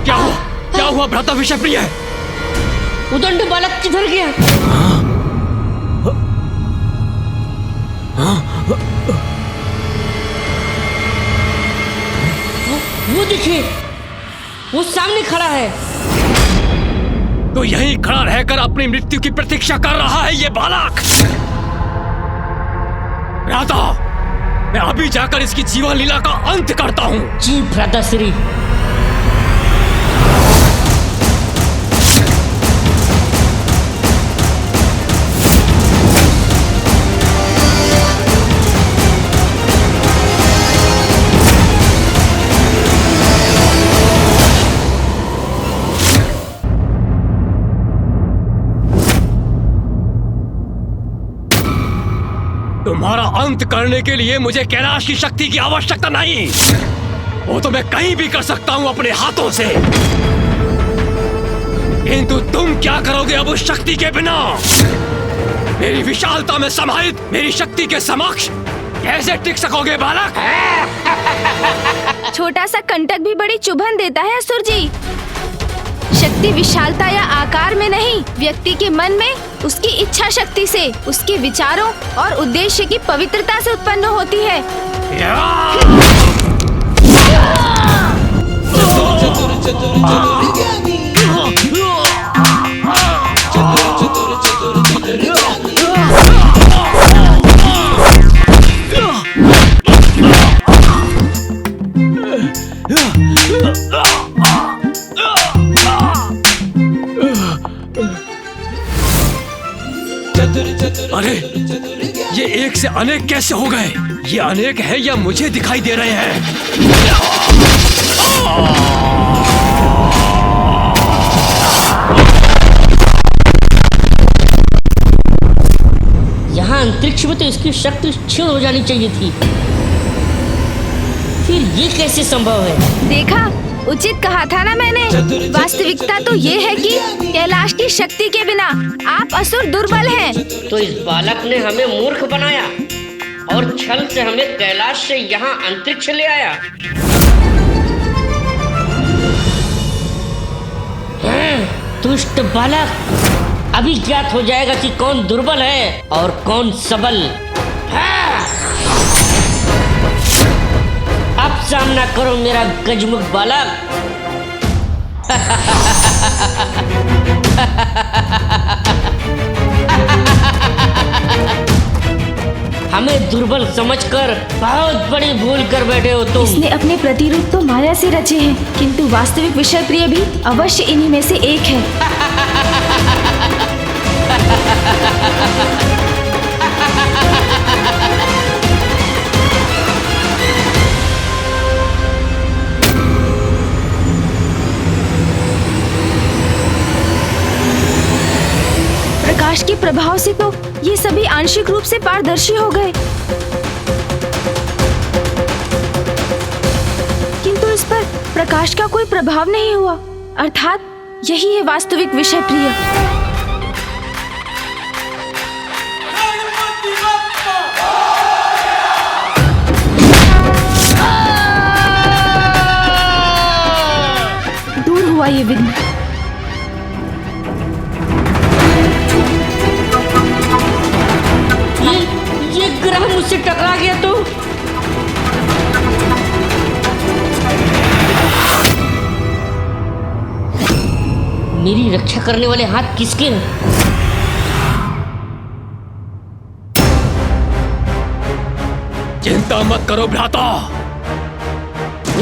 Speaker 7: क्या हुआ भ्राता विषयप्रिय?
Speaker 6: उदंड बालक किधर गया? वो देखिए, वो सामने खड़ा है।
Speaker 7: तो यहीं खड़ा रहकर अपनी मृत्यु की प्रतीक्षा कर रहा है ये बालक। भ्राता, मैं अभी जाकर इसकी जीवन लीला का अंत करता हूँ।
Speaker 6: जी भ्राताश्री।
Speaker 7: तुम्हारा अंत करने के लिए मुझे कैलाश की शक्ति की आवश्यकता नहीं। वो तो मैं कहीं भी कर सकता हूं अपने हाथों से। किंतु तुम क्या करोगे अब उस शक्ति के बिना? मेरी विशालता में समाहित मेरी शक्ति के समक्ष कैसे टिक सकोगे बालक?
Speaker 2: छोटा सा कंटक भी बड़ी चुभन देता है असुर जी। शक्ति विशालता या आकार में नहीं, व्यक्ति के मन में उसकी इच्छा शक्ति से, उसके विचारों और उद्देश्य की पवित्रता से उत्पन्न होती है।
Speaker 7: अरे ये एक से अनेक कैसे हो गए? ये अनेक है या मुझे दिखाई दे रहे हैं?
Speaker 6: यहाँ अंतरिक्ष में तो इसकी शक्ति क्षीण हो जानी चाहिए थी, फिर ये कैसे संभव है?
Speaker 2: देखा, उचित कहा था ना मैंने। वास्तविकता तो ये है कि कैलाश की शक्ति के बिना आप असुर दुर्बल हैं।
Speaker 6: तो इस बालक ने हमें मूर्ख बनाया और छल से हमें कैलाश से यहाँ अंतरिक्ष ले आया। दुष्ट बालक, अभी ज्ञात हो जाएगा कि कौन दुर्बल है और कौन सबल। अब सामना करो मेरा गजमुख बालक। हमें दुर्बल समझकर बहुत बड़ी भूल कर बैठे हो तुम।
Speaker 2: इसने अपने प्रतिरूप तो माया से रचे हैं, किंतु वास्तविक विषय प्रिय भी अवश्य इन्हीं में से एक है। प्रकाश के प्रभाव से तो ये सभी आंशिक रूप से पारदर्शी हो गए, किंतु इस पर प्रकाश का कोई प्रभाव नहीं हुआ। अर्थात यही है वास्तविक विषय प्रिय। दूर हुआ ये विघ्न।
Speaker 6: ये ग्रह मुझसे टकरा गया तो मेरी रक्षा करने वाले हाथ किसके हैं?
Speaker 7: चिंता मत करो भ्राता,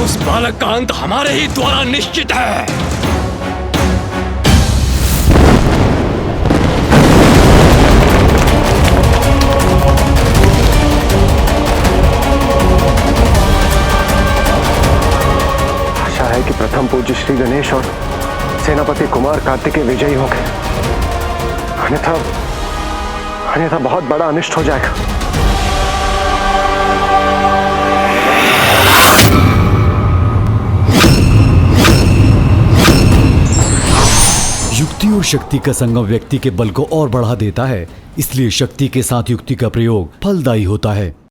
Speaker 7: उस बालक का अंत हमारे ही द्वारा निश्चित है।
Speaker 8: कि प्रथम पूज्य श्री गणेश और सेनापति कुमार कार्तिकेय विजयी हो गए, अन्यथा बहुत बड़ा अनिष्ट हो जाएगा।
Speaker 5: युक्ति और शक्ति का संगम व्यक्ति के बल को और बढ़ा देता है, इसलिए शक्ति के साथ युक्ति का प्रयोग फलदायी होता है।